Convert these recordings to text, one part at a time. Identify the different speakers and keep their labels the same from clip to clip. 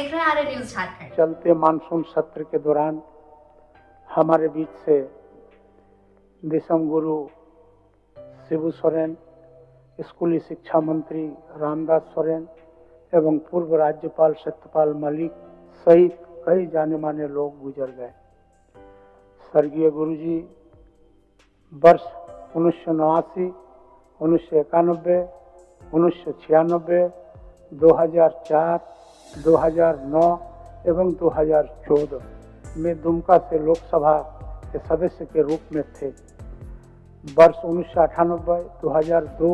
Speaker 1: देख रहे हैं आर्य न्यूज झारखंड।
Speaker 2: चलते मानसून सत्र के दौरान हमारे बीच से दिसम गुरु शिबू सोरेन, स्कूली शिक्षा मंत्री रामदास सोरेन एवं पूर्व राज्यपाल सत्यपाल मलिक सहित कई जाने माने लोग गुजर गए। स्वर्गीय गुरुजी वर्ष 1989, 1991, 1996, 2004, 2009 एवं 2014 में दुमका से लोकसभा के सदस्य के रूप में थे। वर्ष 1998, 2002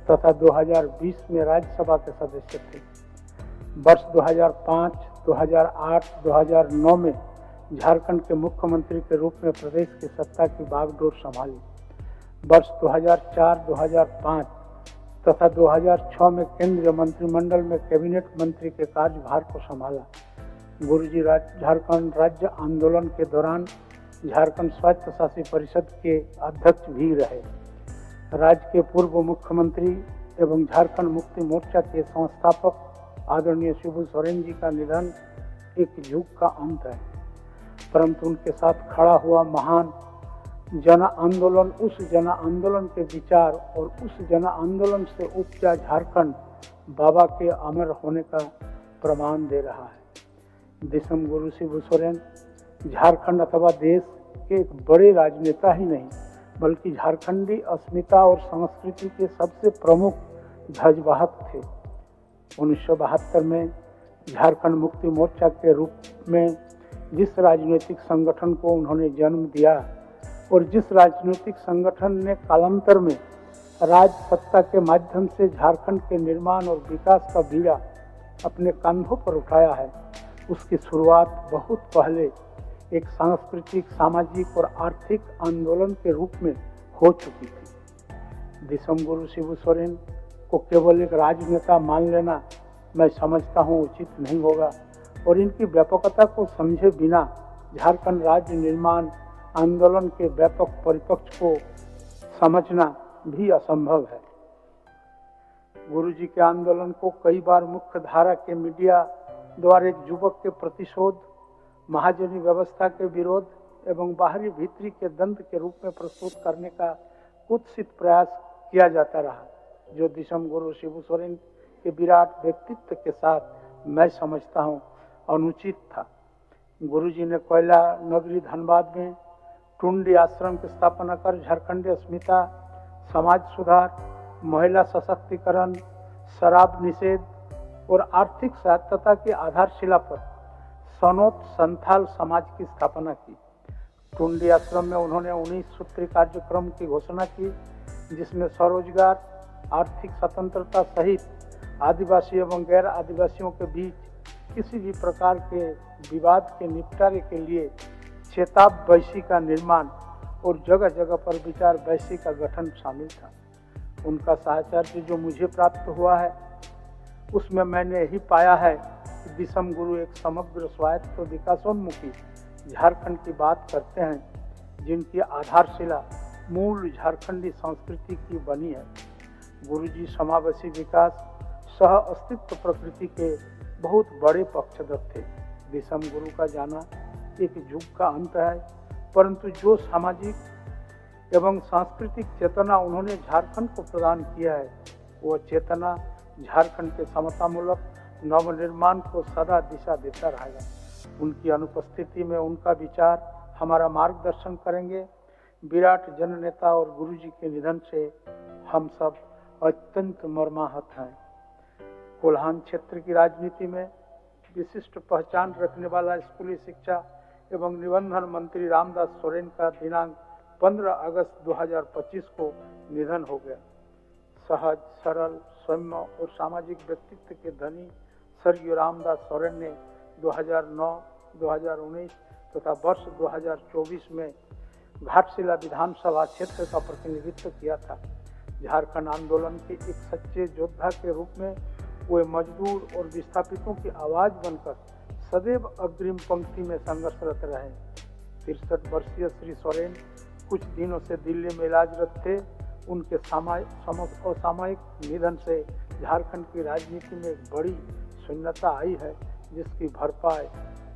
Speaker 2: तथा 2020 में राज्यसभा के सदस्य थे। वर्ष 2005, 2008, 2009 में झारखंड के मुख्यमंत्री के रूप में प्रदेश की सत्ता की बागडोर संभाली। वर्ष 2004, 2005 तथा 2006 में केंद्रीय मंत्रिमंडल में कैबिनेट मंत्री के कार्यभार को संभाला। गुरुजी झारखंड राज्य आंदोलन के दौरान झारखंड स्वायत्त शासी परिषद के अध्यक्ष भी रहे। राज्य के पूर्व मुख्यमंत्री एवं झारखंड मुक्ति मोर्चा के संस्थापक आदरणीय शिबू सोरेन जी का निधन एक युग का अंत है, परंतु उनके साथ खड़ा हुआ महान जन आंदोलन, उस जन आंदोलन के विचार और उस जन आंदोलन से उपजा झारखंड बाबा के अमर होने का प्रमाण दे रहा है। दिसम गुरु शिबू सोरेन झारखंड अथवा देश के एक बड़े राजनेता ही नहीं, बल्कि झारखंडी अस्मिता और संस्कृति के सबसे प्रमुख ध्वजवाहक थे। 1972 में झारखंड मुक्ति मोर्चा के रूप में जिस राजनीतिक संगठन को उन्होंने जन्म दिया और जिस राजनीतिक संगठन ने कालांतर में राज सत्ता के माध्यम से झारखंड के निर्माण और विकास का बीड़ा अपने कंधों पर उठाया है, उसकी शुरुआत बहुत पहले एक सांस्कृतिक, सामाजिक और आर्थिक आंदोलन के रूप में हो चुकी थी। दिसम गुरु शिबू सोरेन को केवल एक राजनेता मान लेना मैं समझता हूँ उचित नहीं होगा और इनकी व्यापकता को समझे बिना झारखंड राज्य निर्माण आंदोलन के व्यापक परिपक्ष को समझना भी असंभव है। गुरुजी के आंदोलन को कई बार मुख्य धारा के मीडिया द्वारा एक युवक के प्रतिशोध, महाजनी व्यवस्था के विरोध एवं बाहरी भीतरी के द्वंद्व के रूप में प्रस्तुत करने का कुत्सित प्रयास किया जाता रहा, जो दिसम गुरु शिबू सोरेन के विराट व्यक्तित्व के साथ मैं समझता हूँ अनुचित था। गुरुजी ने कोयला नगरी धनबाद में टुंडी आश्रम की स्थापना कर झारखंडी अस्मिता, समाज सुधार, महिला सशक्तिकरण, शराब निषेध और आर्थिक सहायता की आधारशिला पर सनोत संथाल समाज की स्थापना की। टुंडी आश्रम में उन्होंने 19 सूत्री कार्यक्रम की घोषणा की, जिसमें स्वरोजगार, आर्थिक स्वतंत्रता सहित आदिवासी एवं गैर आदिवासियों के बीच किसी भी प्रकार के विवाद के निपटारे के लिए चेताब वैसी का निर्माण और जगह जगह पर विचार वैसी का गठन शामिल था। उनका साहचर्य जो मुझे प्राप्त हुआ है, उसमें मैंने यही पाया है कि दिसम गुरु एक समग्र स्वायत्त विकासोन्मुखी झारखंड की बात करते हैं, जिनकी आधारशिला मूल झारखंडी संस्कृति की बनी है। गुरुजी समावेशी विकास, सह अस्तित्व प्रकृति के बहुत बड़े पक्षधर थे। दिसम गुरु का जाना एक युग का अंत है, परंतु जो सामाजिक एवं सांस्कृतिक चेतना उन्होंने झारखंड को प्रदान किया है, वह चेतना झारखंड के समतामूलक नवनिर्माण को सदा दिशा देता रहेगा। उनकी अनुपस्थिति में उनका विचार हमारा मार्गदर्शन करेंगे। विराट जननेता और गुरुजी के निधन से हम सब अत्यंत मर्माहत हैं। कोल्हान क्षेत्र की राजनीति में विशिष्ट पहचान रखने वाला स्कूली शिक्षा एवं निबंधन मंत्री रामदास सोरेन का दिनांक 15 अगस्त 2025 को निधन हो गया। सहज, सरल, सौम्य और सामाजिक व्यक्तित्व के धनी स्वर्गीय रामदास सोरेन ने 2009, 2019 तथा वर्ष 2024 में घाटशिला विधानसभा क्षेत्र का प्रतिनिधित्व किया था। झारखंड आंदोलन के एक सच्चे योद्धा के रूप में वे मजदूर और विस्थापितों की आवाज बनकर सदैव अग्रिम पंक्ति में संघर्षरत रहे। 63 वर्षीय श्री सोरेन कुछ दिनों से दिल्ली में इलाजरत थे। उनके असामयिक निधन से झारखंड की राजनीति में एक बड़ी शून्यता आई है, जिसकी भरपाई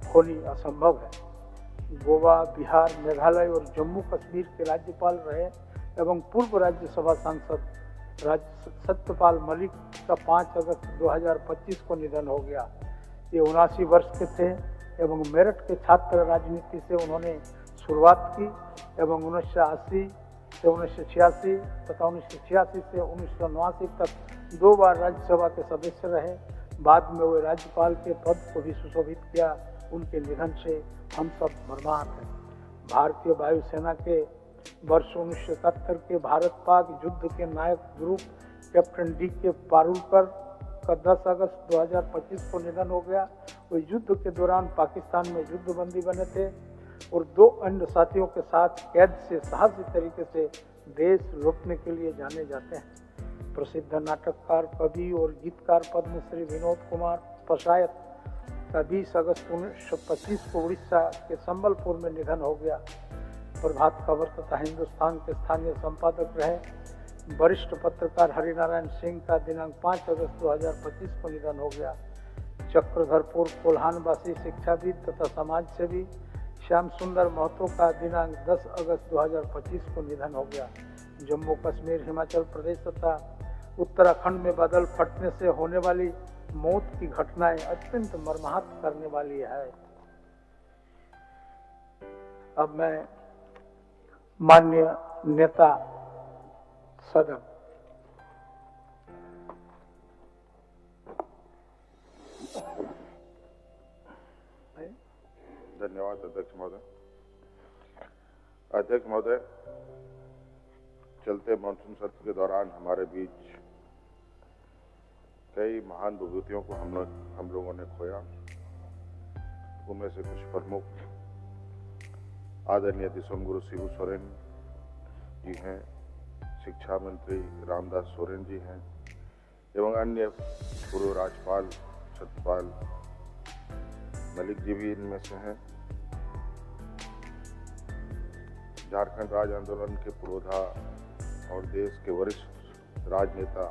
Speaker 2: होनी असंभव है। गोवा, बिहार, मेघालय और जम्मू कश्मीर के राज्यपाल रहे एवं पूर्व राज्यसभा सांसद सत्यपाल मलिक का 5 अगस्त 2025 को निधन हो गया। ये 79 वर्ष के थे एवं मेरठ के छात्र राजनीति से उन्होंने शुरुआत की एवं 1980 से 1986 तथा 1986 से 1989 तक 2 बार राज्यसभा के सदस्य रहे। बाद में वे राज्यपाल के पद को भी सुशोभित किया। उनके निधन से हम सब मर्माहत हैं। भारतीय वायुसेना के वर्ष 1971 के भारत पाक युद्ध के नायक ग्रुप कैप्टन D.K. पारुलकर का 10 अगस्त 2025 को निधन हो गया। वे युद्ध के दौरान पाकिस्तान में युद्धबंदी बने थे और 2 अन्य साथियों के साथ कैद से साहसी तरीके से देश लौटने के लिए जाने जाते हैं। प्रसिद्ध नाटककार, कवि और गीतकार पद्मश्री विनोद कुमार पशायत का 20 अगस्त 1925 को उड़ीसा के संबलपुर में निधन हो गया। प्रभात खबर तथा हिंदुस्तान के स्थानीय संपादक रहे वरिष्ठ पत्रकार हरिनारायण सिंह का दिनांक 5 अगस्त 2025 को निधन हो गया। चक्रधरपुर कोल्हानवासी शिक्षाविद तथा समाज सेवी श्याम सुंदर महतो का दिनांक 10 अगस्त 2025 को निधन हो गया। जम्मू कश्मीर, हिमाचल प्रदेश तथा उत्तराखंड में बादल फटने से होने वाली मौत की घटनाएं अत्यंत मर्माहत करने वाली है। अब मैं माननीय नेता सदन
Speaker 1: धन्यवाद अध्यक्ष महोदय। अध्यक्ष महोदय, चलते मानसून सत्र के दौरान हमारे बीच कई महान विभूतियों को हम लोगों ने खोया। उनमें से कुछ प्रमुख आदरणीय दिसोम गुरु शिबू सोरेन जी हैं, शिक्षा मंत्री रामदास सोरेन जी हैं एवं अन्य पूर्व राज्यपाल सत्यपाल मलिक जी भी इनमें से हैं। झारखंड राज्य आंदोलन के पुरोधा और देश के वरिष्ठ राजनेता,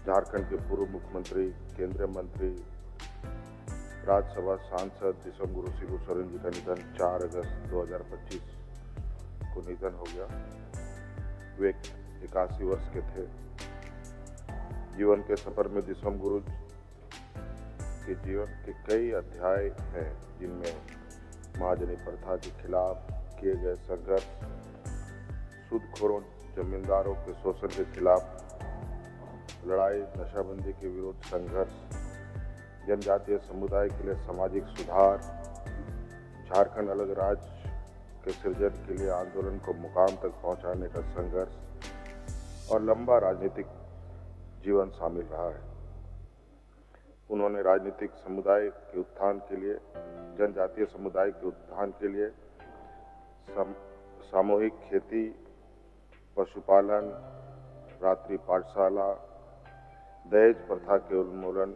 Speaker 1: झारखंड के पूर्व मुख्यमंत्री, केंद्रीय मंत्री, राज्यसभा सांसद दिसोम गुरु शिबू सोरेन जी का निधन 4 अगस्त 2025 को निधन हो गया। वे 81 वर्ष के थे। जीवन के सफर में दिसोम गुरु के जीवन के कई अध्याय हैं, जिनमें महाजनी प्रथा के खिलाफ किए गए संघर्ष, सूदखोरों जमींदारों के शोषण के खिलाफ लड़ाई, नशाबंदी के विरुद्ध संघर्ष, जनजातीय समुदाय के लिए सामाजिक सुधार, झारखंड अलग राज्य के सृजन के लिए आंदोलन को मुकाम तक पहुंचाने का संघर्ष और लंबा राजनीतिक जीवन शामिल रहा है। उन्होंने राजनीतिक समुदाय के उत्थान के लिए, जनजातीय समुदाय के उत्थान के लिए सामूहिक खेती, पशुपालन, रात्रि पाठशाला, दहेज प्रथा के उन्मूलन,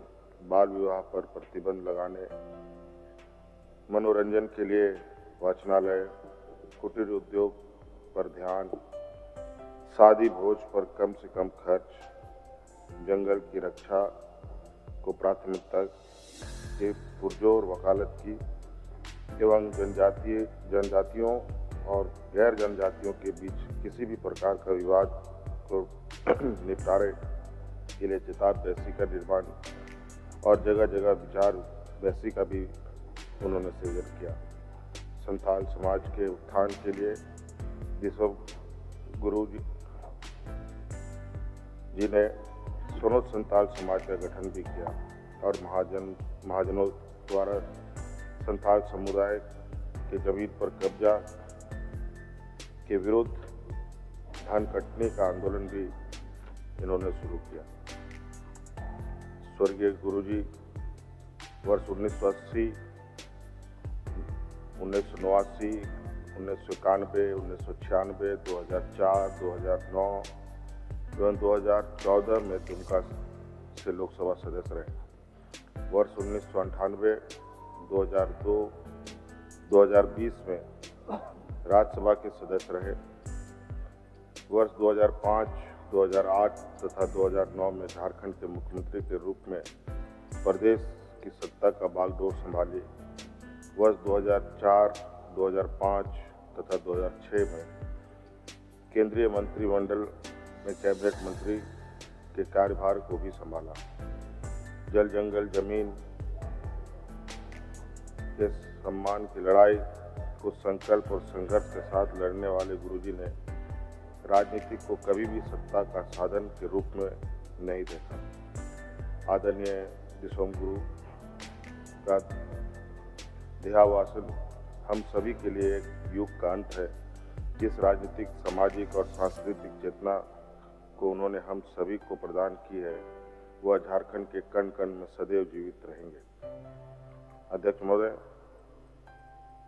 Speaker 1: बाल विवाह पर प्रतिबंध लगाने, मनोरंजन के लिए वाचनालय, कुटीर उद्योग पर ध्यान, शादी भोज पर कम से कम खर्च, जंगल की रक्षा को प्राथमिकता के पुरजोर वकालत की एवं जनजातियों और गैर जनजातियों के बीच किसी भी प्रकार का विवाद को निपटारे के लिए चिताब बैसी का निर्माण और जगह जगह विचार बैसी का भी उन्होंने सृजन किया। संथाल समाज के उत्थान के लिए दिसोम गुरु जी ने सोनोत संथाल समाज का गठन भी किया और महाजनों द्वारा संथाल समुदाय के जमीन पर कब्जा के विरुद्ध धन कटने का आंदोलन भी इन्होंने शुरू किया। स्वर्गीय गुरुजी वर्ष 1980, 1989, 1991, 1996, 2004, 2009 एवं 2014 में दुमका से लोकसभा सदस्य रहे। वर्ष 1998, 2002, 2020 में राज्यसभा के सदस्य रहे। वर्ष 2005, 2008 तथा 2009 में झारखंड के मुख्यमंत्री के रूप में प्रदेश की सत्ता का बागडोर संभाली। वर्ष 2004, 2005 तथा 2006 में केंद्रीय मंत्रिमंडल में कैबिनेट मंत्री के कार्यभार को भी संभाला। जल जंगल जमीन के सम्मान की लड़ाई को संकल्प और संघर्ष के साथ लड़ने वाले गुरुजी ने राजनीति को कभी भी सत्ता का साधन के रूप में नहीं देखा। आदरणीय दिसोम गुरु का देहावसान हम सभी के लिए एक युग का अंत है। जिस राजनीतिक, सामाजिक और सांस्कृतिक चेतना को उन्होंने हम सभी को प्रदान की है, वह झारखंड के कण कण में सदैव जीवित रहेंगे। अध्यक्ष महोदय,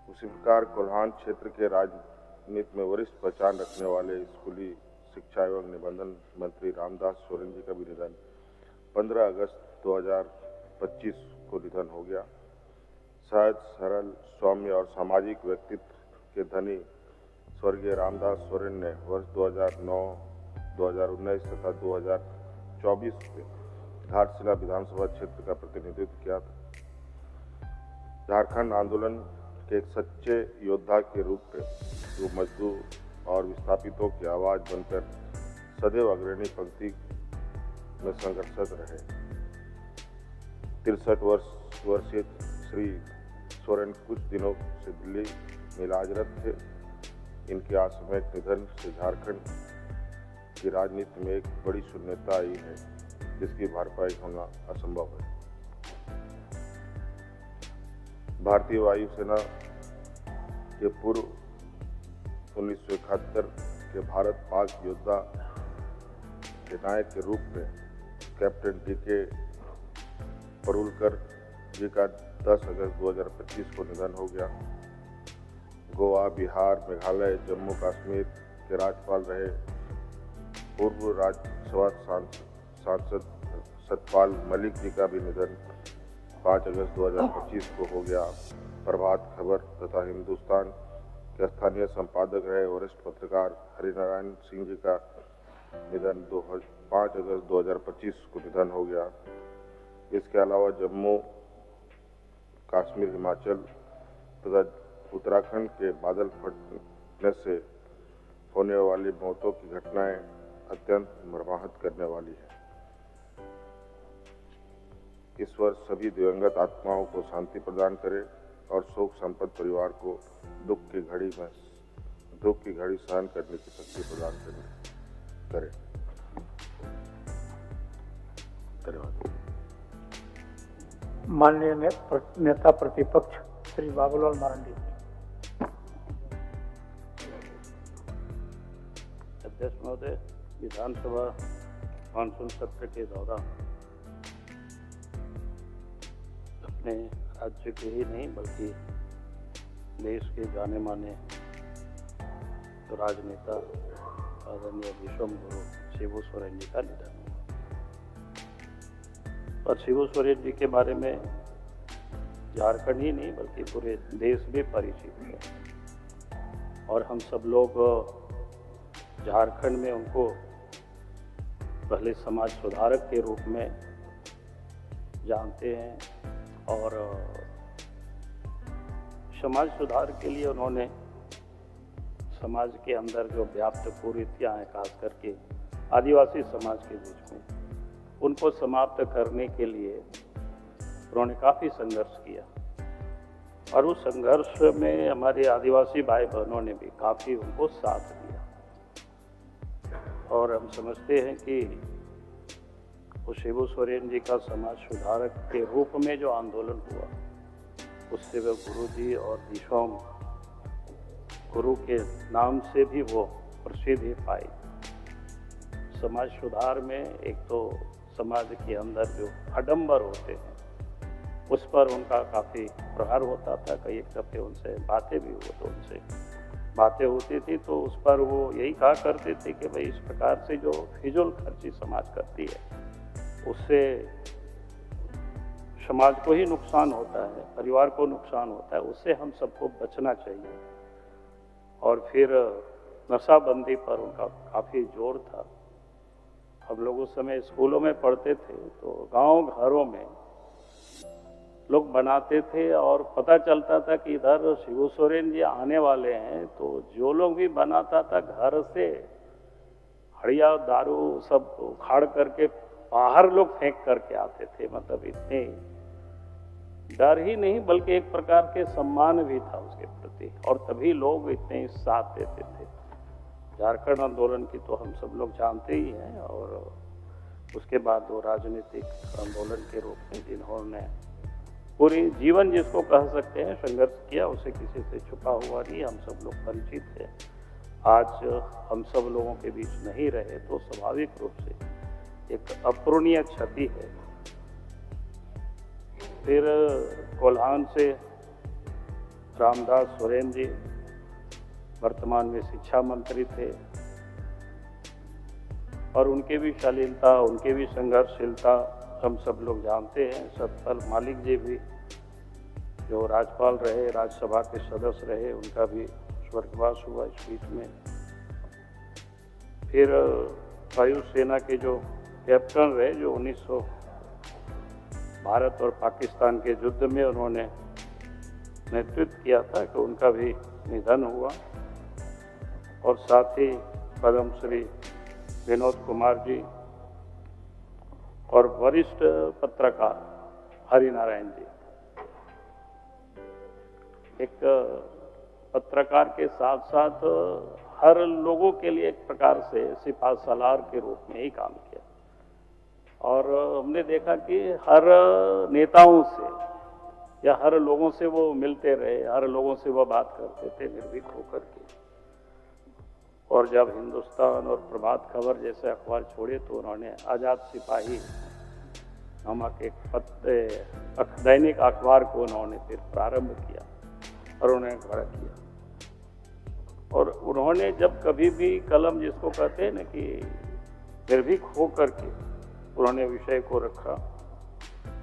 Speaker 1: उसी प्रकार कोल्हान क्षेत्र के राजनीति में वरिष्ठ पहचान रखने वाले स्कूली शिक्षा एवं निबंधन मंत्री रामदास सोरेन जी का भी निधन 15 अगस्त 2025 को निधन हो गया। सहज, सरल, सौम्य और सामाजिक व्यक्तित्व के धनी स्वर्गीय रामदास सोरेन ने वर्ष 2009, 2019 तथा 2024 में घाटशिला विधानसभा क्षेत्र का प्रतिनिधित्व किया था। झारखंड आंदोलन के एक सच्चे योद्धा के रूप में वो मजदूर और विस्थापितों की आवाज बनकर सदैव अग्रणी पंक्ति में संघर्षरत रहे। 63 वर्षीय श्री सोरेन कुछ दिनों से दिल्ली में इलाजरत थे। इनके आकस्मिक निधन से झारखंड की राजनीति में एक बड़ी शून्यता आई है, जिसकी भरपाई होना असंभव है। भारतीय वायुसेना के पूर्व 1971 के भारत पाक योद्धा के नायक के रूप में कैप्टन डी.के. परुलकर जी का 10 अगस्त 2025 को निधन हो गया। गोवा, बिहार, मेघालय, जम्मू कश्मीर के राज्यपाल रहे पूर्व राज्यसभा सांसद सतपाल मलिक जी का भी निधन 5 अगस्त 2025 को हो गया। प्रभात खबर तथा हिंदुस्तान के स्थानीय संपादक रहे वरिष्ठ पत्रकार हरिनारायण सिंह जी का निधन 5 अगस्त 2025 को निधन हो गया। इसके अलावा जम्मू कश्मीर, हिमाचल तथा उत्तराखंड के बादल फटने से होने वाली मौतों की घटनाएं अत्यंत मर्माहत करने वाली है। इस वर्ष सभी दिवंगत आत्माओं को शांति प्रदान करे और शोक संपन्न परिवार को दुख की घड़ी सहन करने की शक्ति प्रदान करे। धन्यवाद।
Speaker 2: माननीय नेता प्रतिपक्ष श्री बाबूलाल मरांडी।
Speaker 3: अध्यक्ष महोदय, विधानसभा मानसून सत्र के दौरान अपने राज्य के ही नहीं बल्कि देश के जाने माने राजनेता आदरणीय दिसोम गुरु शिबू सोरेन जी का निधन हुआ। और शिबू सोरेन जी के बारे में झारखंड ही नहीं बल्कि पूरे देश भी परिचित है और हम सब लोग झारखंड में उनको पहले समाज सुधारक के रूप में जानते हैं और समाज सुधार के लिए उन्होंने समाज के अंदर जो व्याप्त कुरीतियाँ हैं, खास करके आदिवासी समाज के बीच में, उनको समाप्त करने के लिए उन्होंने काफ़ी संघर्ष किया और उस संघर्ष में हमारे आदिवासी भाई बहनों ने भी काफ़ी उनको साथ दिया। और हम समझते हैं कि उस शिबू सोरेन जी का समाज सुधारक के रूप में जो आंदोलन हुआ, उससे वह गुरु जी और दिसोम गुरु के नाम से भी वो प्रसिद्धि पाई। समाज सुधार में एक तो समाज के अंदर जो आडंबर होते हैं उस पर उनका काफ़ी प्रहार होता था। कई एक दफ़े उनसे बातें भी हुई तो उनसे बातें होती थी तो उस पर वो यही कहा करते थे कि भाई इस प्रकार से जो फिजूल खर्ची समाज करती है उससे समाज को ही नुकसान होता है, परिवार को नुकसान होता है, उससे हम सबको बचना चाहिए। और फिर नशाबंदी पर उनका काफ़ी जोर था। हम लोग उस समय स्कूलों में पढ़ते थे तो गांव घरों में लोग बनाते थे और पता चलता था कि इधर शिबू सोरेन जी आने वाले हैं, तो जो लोग भी बनाता था घर से हड़िया दारू सब उखाड़ करके बाहर लोग फेंक करके आते थे। मतलब इतने डर ही नहीं बल्कि एक प्रकार के सम्मान भी था उसके प्रति, और तभी लोग इतने साथ देते थे। झारखंड आंदोलन की तो हम सब लोग जानते ही हैं, और उसके बाद वो राजनीतिक आंदोलन के रूप में जिन्होंने पूरी जीवन जिसको कह सकते हैं संघर्ष किया, उसे किसी से छुपा हुआ नहीं, हम सब लोग परिचित हैं। आज हम सब लोगों के बीच नहीं रहे तो स्वाभाविक रूप से एक अपूरणीय क्षति है। फिर कोल्हान से रामदास सोरेन जी वर्तमान में शिक्षा मंत्री थे, और उनके भी शालीनता, उनके भी संघर्षशीलता हम सब लोग जानते हैं। सतपाल मलिक जी भी जो राज्यपाल रहे, राज्यसभा के सदस्य रहे, उनका भी स्वर्गवास हुआ इस बीच में। फिर वायुसेना के जो कैप्टन रहे, जो 1900 भारत और पाकिस्तान के युद्ध में उन्होंने नेतृत्व किया था, कि उनका भी निधन हुआ। और साथ ही पद्म श्री विनोद कुमार जी और वरिष्ठ पत्रकार हरिनारायण जी। एक पत्रकार के साथ साथ हर लोगों के लिए एक प्रकार से सिपाहसालार के रूप में ही काम किया, और हमने देखा कि हर नेताओं से या हर लोगों से वो मिलते रहे, हर लोगों से वो बात करते थे निर्भीक होकर के। और जब हिंदुस्तान और प्रभात खबर जैसे अखबार छोड़े तो उन्होंने आज़ाद सिपाही नामक एक दैनिक अखबार को उन्होंने फिर प्रारंभ किया और उन्हें खड़ा किया। और उन्होंने जब कभी भी कलम जिसको कहते हैं ना कि निर्भीक हो करके उन्होंने विषय को रखा,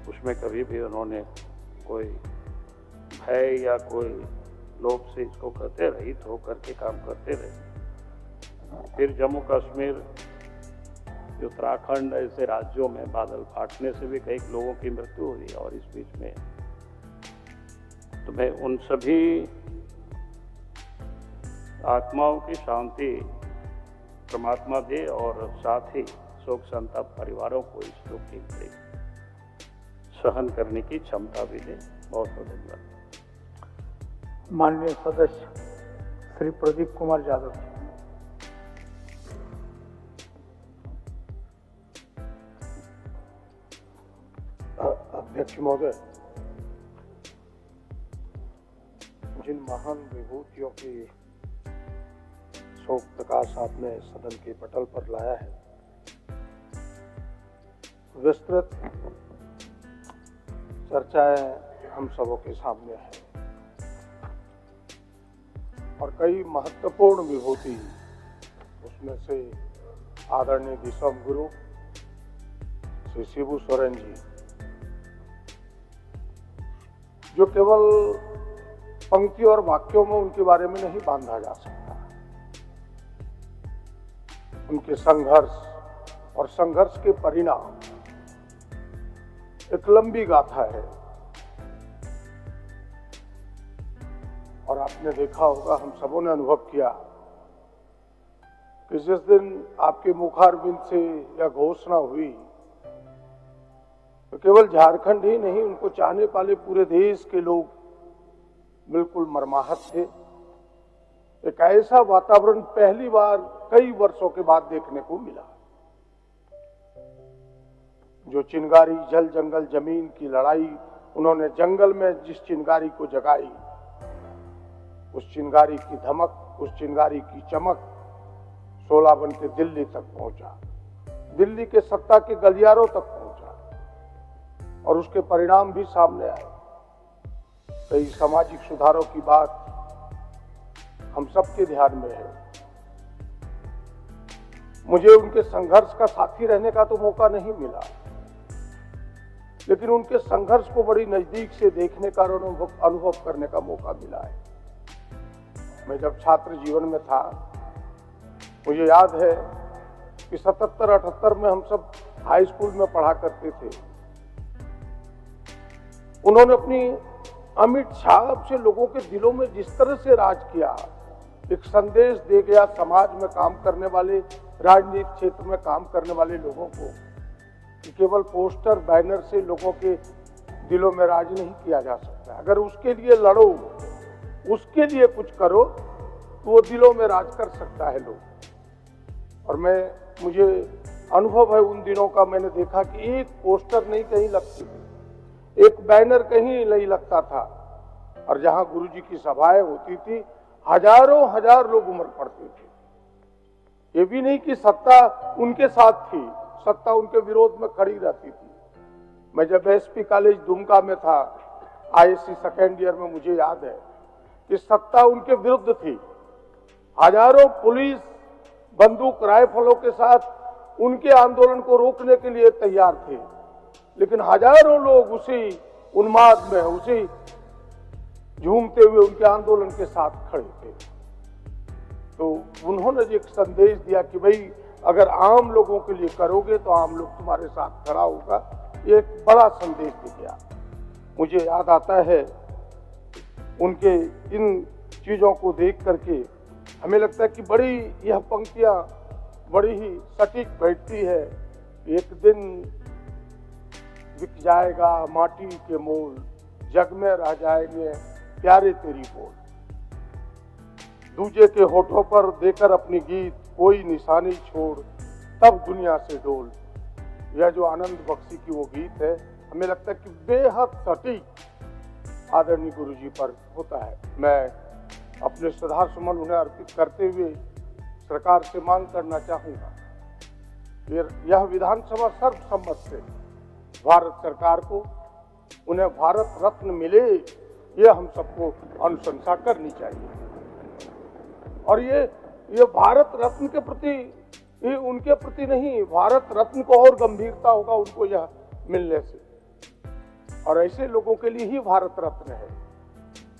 Speaker 3: उसमें कभी भी उन्होंने कोई भय या कोई लोभ से इसको कहते रहित होकर के काम करते रहे। फिर जम्मू कश्मीर, उत्तराखंड ऐसे राज्यों में बादल फाटने से भी कई लोगों की मृत्यु हुई, और इस बीच में तो मैं उन सभी आत्माओं की शांति परमात्मा दे, और साथ ही शोक संताप परिवारों को इस दुख की घड़ी सहन करने की क्षमता भी दे। बहुत बहुत धन्यवाद।
Speaker 2: माननीय सदस्य श्री प्रदीप कुमार यादव।
Speaker 4: अध्यक्ष महोदय, जिन महान विभूतियों की शोक प्रकाश आपने सदन के पटल पर लाया है, विस्तृत चर्चाएं हम सबों के सामने है, और कई महत्वपूर्ण विभूति, उसमें से आदरणीय दिसोम गुरु श्री शिबू सोरेन जी, जो केवल पंक्ति और वाक्यों में उनके बारे में नहीं बांधा जा सकता। उनके संघर्ष और संघर्ष के परिणाम एक लंबी गाथा है, और आपने देखा होगा, हम सबों ने अनुभव किया कि जिस दिन आपके मुखारबिंद से यह घोषणा हुई, तो केवल झारखंड ही नहीं, उनको चाहने वाले पूरे देश के लोग बिल्कुल मर्माहत थे। एक ऐसा वातावरण पहली बार कई वर्षों के बाद देखने को मिला। जो चिंगारी जल जंगल जमीन की लड़ाई उन्होंने जंगल में जिस चिंगारी को जगाई, उस चिंगारी की धमक, उस चिंगारी की चमक 16 बन के दिल्ली तक पहुंचा, दिल्ली के सत्ता के गलियारों तक पहुंचा, और उसके परिणाम भी सामने आए। कई सामाजिक सुधारों की बात हम सबके ध्यान में है। मुझे उनके संघर्ष का साथी रहने का तो मौका नहीं मिला, लेकिन उनके संघर्ष को बड़ी नजदीक से देखने का और अनुभव करने का मौका मिला है। मैं जब छात्र जीवन में था, मुझे याद है कि 77-78 में हम सब हाई स्कूल में पढ़ा करते थे। उन्होंने अपनी अमिट छाप से लोगों के दिलों में जिस तरह से राज किया, एक संदेश दे गया समाज में काम करने वाले, राजनीतिक क्षेत्र में काम करने वाले लोगों को कि केवल पोस्टर बैनर से लोगों के दिलों में राज नहीं किया जा सकता। अगर उसके लिए लड़ो, उसके लिए कुछ करो तो वो दिलों में राज कर सकता है लोग। और मुझे अनुभव है उन दिनों का, मैंने देखा कि एक पोस्टर नहीं कहीं लगती थी, एक बैनर कहीं नहीं लगता था, और जहां गुरुजी की सभाएं होती थी हजारों हजार लोग उमड़ पड़ते थे। ये भी नहीं कि सत्ता उनके साथ थी, सत्ता उनके विरोध में खड़ी रहती थी। मैं जब एसपी कॉलेज दुमका में था आईएससी सेकेंड ईयर में, मुझे याद है कि सत्ता उनके विरुद्ध थी। हजारों पुलिस बंदूक राइफलों के साथ उनके आंदोलन को रोकने के लिए तैयार थे, लेकिन हजारों लोग उसी उन्माद में, उसी झूमते हुए उनके आंदोलन के साथ खड़े थे। तो उन्होंने एक संदेश दिया कि भाई अगर आम लोगों के लिए करोगे तो आम लोग तुम्हारे साथ खड़ा होगा। ये एक बड़ा संदेश दे गया। मुझे याद आता है उनके इन चीजों को देख करके हमें लगता है कि बड़ी यह पंक्तियां बड़ी ही सटीक बैठती है। एक दिन बिक जाएगा माटी के मोल, जग में रह जाएंगे प्यारे तेरी बोल, दूजे के होठों पर देकर अपनी गीत कोई निशानी छोड़, तब दुनिया से डोल। यह जो आनंद बख्शी की वो गीत है, हमें लगता है कि बेहद सटीक आदरणीय गुरुजी पर होता है। मैं अपने श्रद्धा सुमन उन्हें अर्पित करते हुए सरकार से मांग करना चाहूंगा, यह विधानसभा सर्वसम्मत से भारत सरकार को उन्हें भारत रत्न मिले, ये हम सबको अनुशंसा करनी चाहिए। और ये भारत रत्न के प्रति, ये उनके प्रति नहीं, भारत रत्न को और गंभीरता होगा उनको यह मिलने से। और ऐसे लोगों के लिए ही भारत रत्न है,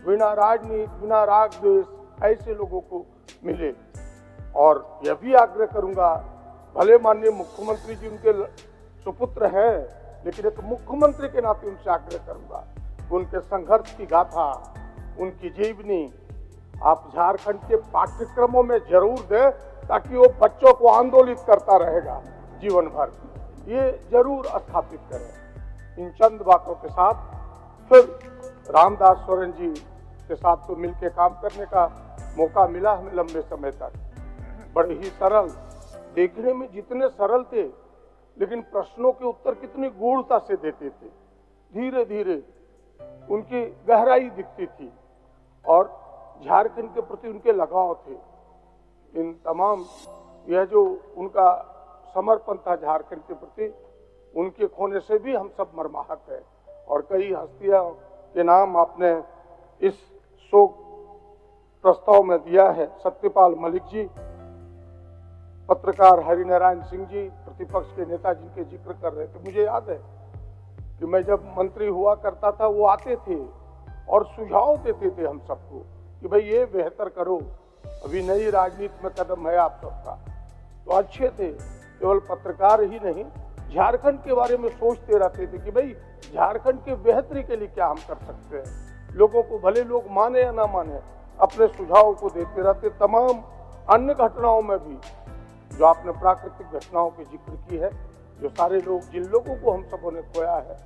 Speaker 4: बिना राजनीति, बिना राग द्वेष, ऐसे लोगों को मिले। और यह भी आग्रह करूंगा, भले माननीय मुख्यमंत्री जी उनके सुपुत्र हैं, लेकिन एक मुख्यमंत्री के नाते उनसे आग्रह करूंगा, उनके संघर्ष की गाथा, उनकी जीवनी आप झारखंड के पाठ्यक्रमों में जरूर दें, ताकि वो बच्चों को आंदोलित करता रहेगा जीवन भर। ये जरूर स्थापित करें। इन चंद बातों के साथ फिर रामदास सोरेन जी के साथ तो मिलकर काम करने का मौका मिला हमें लंबे समय तक। बड़े ही सरल, देखने में जितने सरल थे, लेकिन प्रश्नों के उत्तर कितनी गूढ़ता से देते थे। धीरे धीरे उनकी गहराई दिखती थी और झारखंड के प्रति उनके लगाव थे। इन तमाम यह जो उनका समर्पण था झारखंड के प्रति, उनके खोने से भी हम सब मर्माहत है। और कई हस्तियों के नाम आपने इस शोक प्रस्ताव में दिया है। सत्यपाल मलिक जी, पत्रकार हरिनारायण सिंह जी, प्रतिपक्ष के नेता जिनके जिक्र कर रहे थे। मुझे याद है कि मैं जब मंत्री हुआ करता था, वो आते थे और सुझाव देते थे हम सबको कि भाई ये बेहतर करो, अभी नई राजनीति में कदम है आप सबका। तो अच्छे थे, केवल पत्रकार ही नहीं, झारखंड के बारे में सोचते रहते थे कि भाई झारखंड के बेहतरी के लिए क्या हम कर सकते हैं। लोगों को, भले लोग माने या ना माने, अपने सुझाव को देते रहते। तमाम अन्य घटनाओं में भी, जो आपने प्राकृतिक घटनाओं की जिक्र की है, जो सारे लोग, जिन लोगों को हम सबों ने खोया है,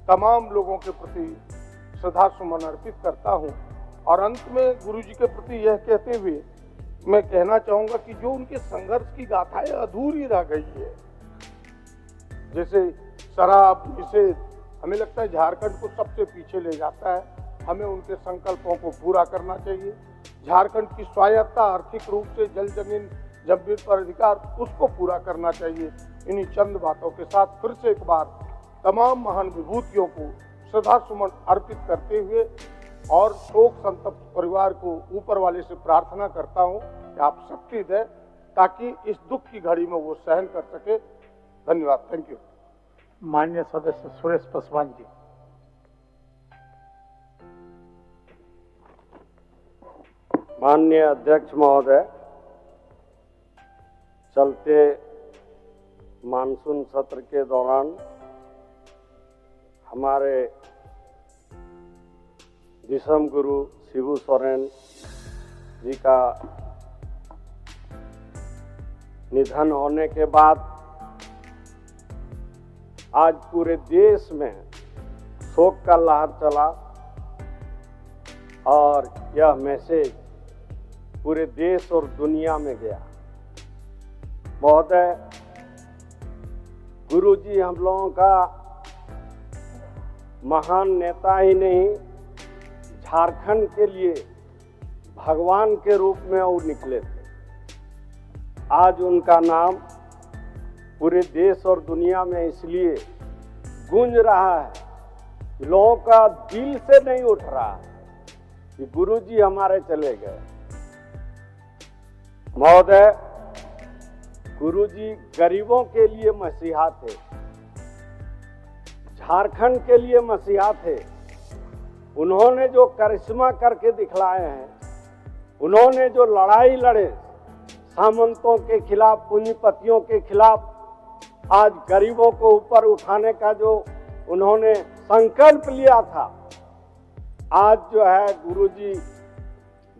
Speaker 4: तमाम लोगों के प्रति श्रद्धा सुमन अर्पित करता हूँ। और अंत में गुरुजी के प्रति यह कहते हुए मैं कहना चाहूंगा कि जो उनके संघर्ष की गाथाएं अधूरी रह गई है, जैसे शराब निषेध, हमें लगता है झारखंड को सबसे पीछे ले जाता है। हमें उनके संकल्पों को पूरा करना चाहिए। झारखंड की स्वायत्तता, आर्थिक रूप से जल जमीन जमीन पर अधिकार, उसको पूरा करना चाहिए। इन्हीं चंद बातों के साथ फिर से एक बार तमाम महान विभूतियों को श्रद्धा सुमन अर्पित करते हुए और शोक संतप्त परिवार को ऊपर वाले से प्रार्थना करता हूं कि आप शक्ति दें, ताकि इस दुख की घड़ी में वो सहन कर सके। धन्यवाद। Thank you.
Speaker 2: माननीय सदस्य सुरेश पासवान जी।
Speaker 5: माननीय अध्यक्ष महोदय, चलते मानसून सत्र के दौरान हमारे दिसम गुरु शिबू सोरेन जी का निधन होने के बाद आज पूरे देश में शोक का लहर चला और यह मैसेज पूरे देश और दुनिया में गया। महोदय, गुरुजी हम लोगों का महान नेता ही नहीं, झारखंड के लिए भगवान के रूप में वो निकले थे। आज उनका नाम पूरे देश और दुनिया में इसलिए गूंज रहा है, लोगों का दिल से नहीं उठ रहा कि गुरुजी हमारे चले गए। महोदय, गुरुजी गरीबों के लिए मसीहा थे, झारखंड के लिए मसीहा थे। उन्होंने जो करिश्मा करके दिखलाए हैं, उन्होंने जो लड़ाई लड़े सामंतों के खिलाफ, पूंजीपतियों के खिलाफ, आज गरीबों को ऊपर उठाने का जो उन्होंने संकल्प लिया था, आज जो है गुरुजी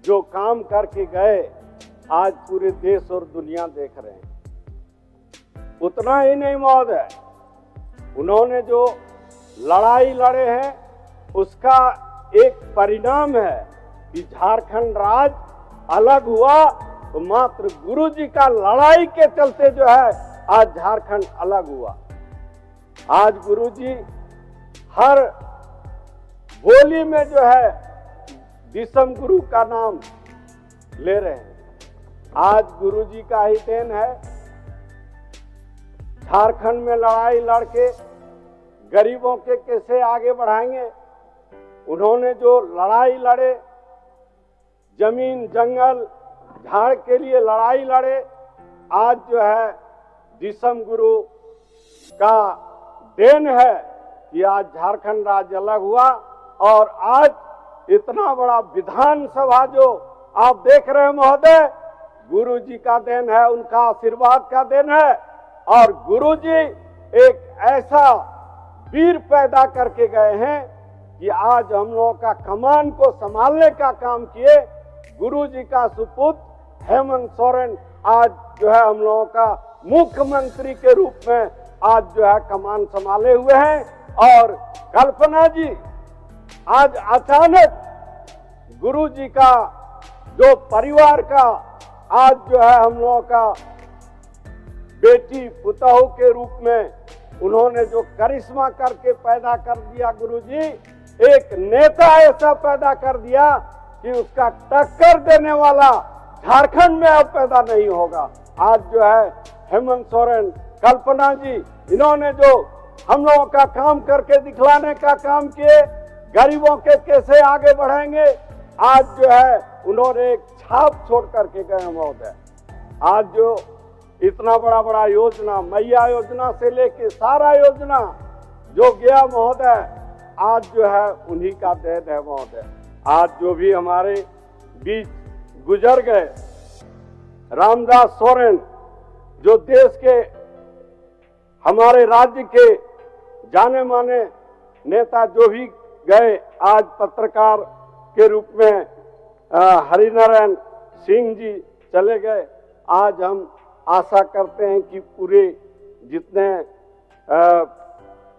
Speaker 5: जो काम करके गए, आज पूरे देश और दुनिया देख रहे हैं। उतना ही नहीं महोदय, उन्होंने जो लड़ाई लड़े हैं उसका एक परिणाम है कि झारखंड राज्य अलग हुआ, तो मात्र गुरुजी का लड़ाई के चलते जो है आज झारखंड अलग हुआ। आज गुरुजी हर बोली में जो है दिसम गुरु का नाम ले रहे हैं। आज गुरुजी का ही देन है, झारखंड में लड़ाई लड़के गरीबों के कैसे आगे बढ़ाएंगे। उन्होंने जो लड़ाई लड़े, जमीन जंगल झाड़ के लिए लड़ाई लड़े, आज जो है दिसम गुरु का देन है कि आज झारखंड राज्य अलग हुआ और आज इतना बड़ा विधानसभा जो आप देख रहे हैं महोदय, गुरुजी का देन है, उनका आशीर्वाद का देन है। और गुरुजी एक ऐसा वीर पैदा करके गए हैं कि आज हम लोगों का कमान को संभालने का काम किए। गुरुजी का सुपुत्र हेमंत सोरेन आज जो है हम लोगों का मुख्यमंत्री के रूप में आज जो है कमान संभाले हुए हैं। और कल्पना जी आज अचानक गुरुजी का जो परिवार का आज जो है हम लोगों का बेटी पुतहू के रूप में उन्होंने जो करिश्मा करके पैदा कर दिया, गुरुजी एक नेता ऐसा पैदा कर दिया कि उसका टक्कर देने वाला झारखंड में अब पैदा नहीं होगा। आज जो है हेमंत सोरेन, कल्पना जी, इन्होंने जो हम लोगों का काम करके दिखलाने का काम किए, गरीबों के कैसे आगे बढ़ेंगे, आज जो है उन्होंने एक छाप छोड़ करके गए महोदय। आज जो इतना बड़ा बड़ा योजना, मैया योजना से लेके सारा योजना जो गया महोदय, आज जो है उन्हीं का देन है महोदय। आज जो भी हमारे बीच गुजर गए रामदास सोरेन, जो देश के हमारे राज्य के जाने माने नेता जो भी गए, आज पत्रकार के रूप में हरिनारायण सिंह जी चले गए। आज हम आशा करते हैं कि पूरे जितने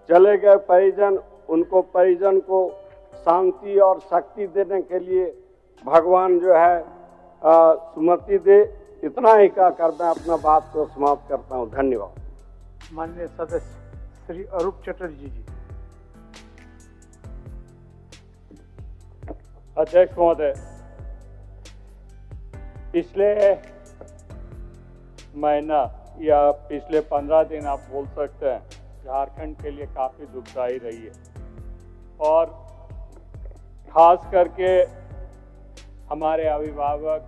Speaker 5: चले गए परिजन, उनको परिजन को शांति और शक्ति देने के लिए भगवान जो है सुमति दे। इतना ही कहकर मैं अपना बात को समाप्त करता हूँ। धन्यवाद।
Speaker 2: माननीय सदस्य श्री अरूप चटर्जी जी।
Speaker 3: अध्यक्ष महोदय, पिछले महीना या पिछले 15 दिन आप बोल सकते हैं झारखंड के लिए काफ़ी दुखदाई रही है। और खास करके हमारे अभिभावक,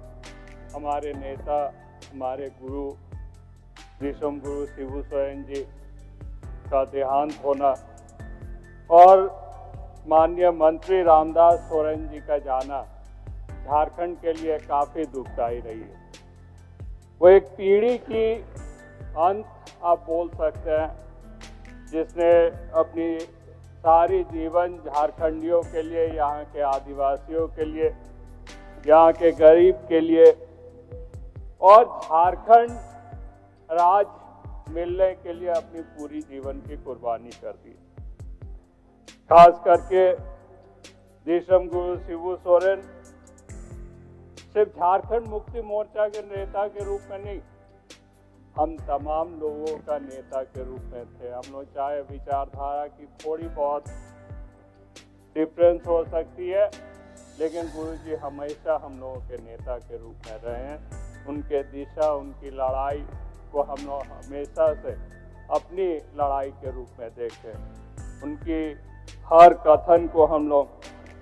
Speaker 3: हमारे नेता, हमारे गुरु दिसम गुरु शिबू सोरेन जी का देहांत होना और माननीय मंत्री रामदास सोरेन जी का जाना झारखंड के लिए काफ़ी दुखदाई रही है। वो एक पीढ़ी की अंत आप बोल सकते हैं, जिसने अपनी
Speaker 5: सारी जीवन झारखंडियों के लिए, यहाँ के आदिवासियों के लिए, यहाँ के गरीब के लिए और झारखंड राज्य मिलने के लिए अपनी पूरी जीवन की कुर्बानी कर दी। खास करके देशम गुरु शिबू सोरेन सिर्फ झारखंड मुक्ति मोर्चा के नेता के रूप में नहीं, हम तमाम लोगों का नेता के रूप में थे। हम लोग चाहे विचारधारा की थोड़ी बहुत डिफरेंस हो सकती है, लेकिन गुरुजी हमेशा हम लोगों के नेता के रूप में रहे हैं। उनके दिशा, उनकी लड़ाई को हम लोग हमेशा से अपनी लड़ाई के रूप में देखें। उनकी हर कथन को हम लोग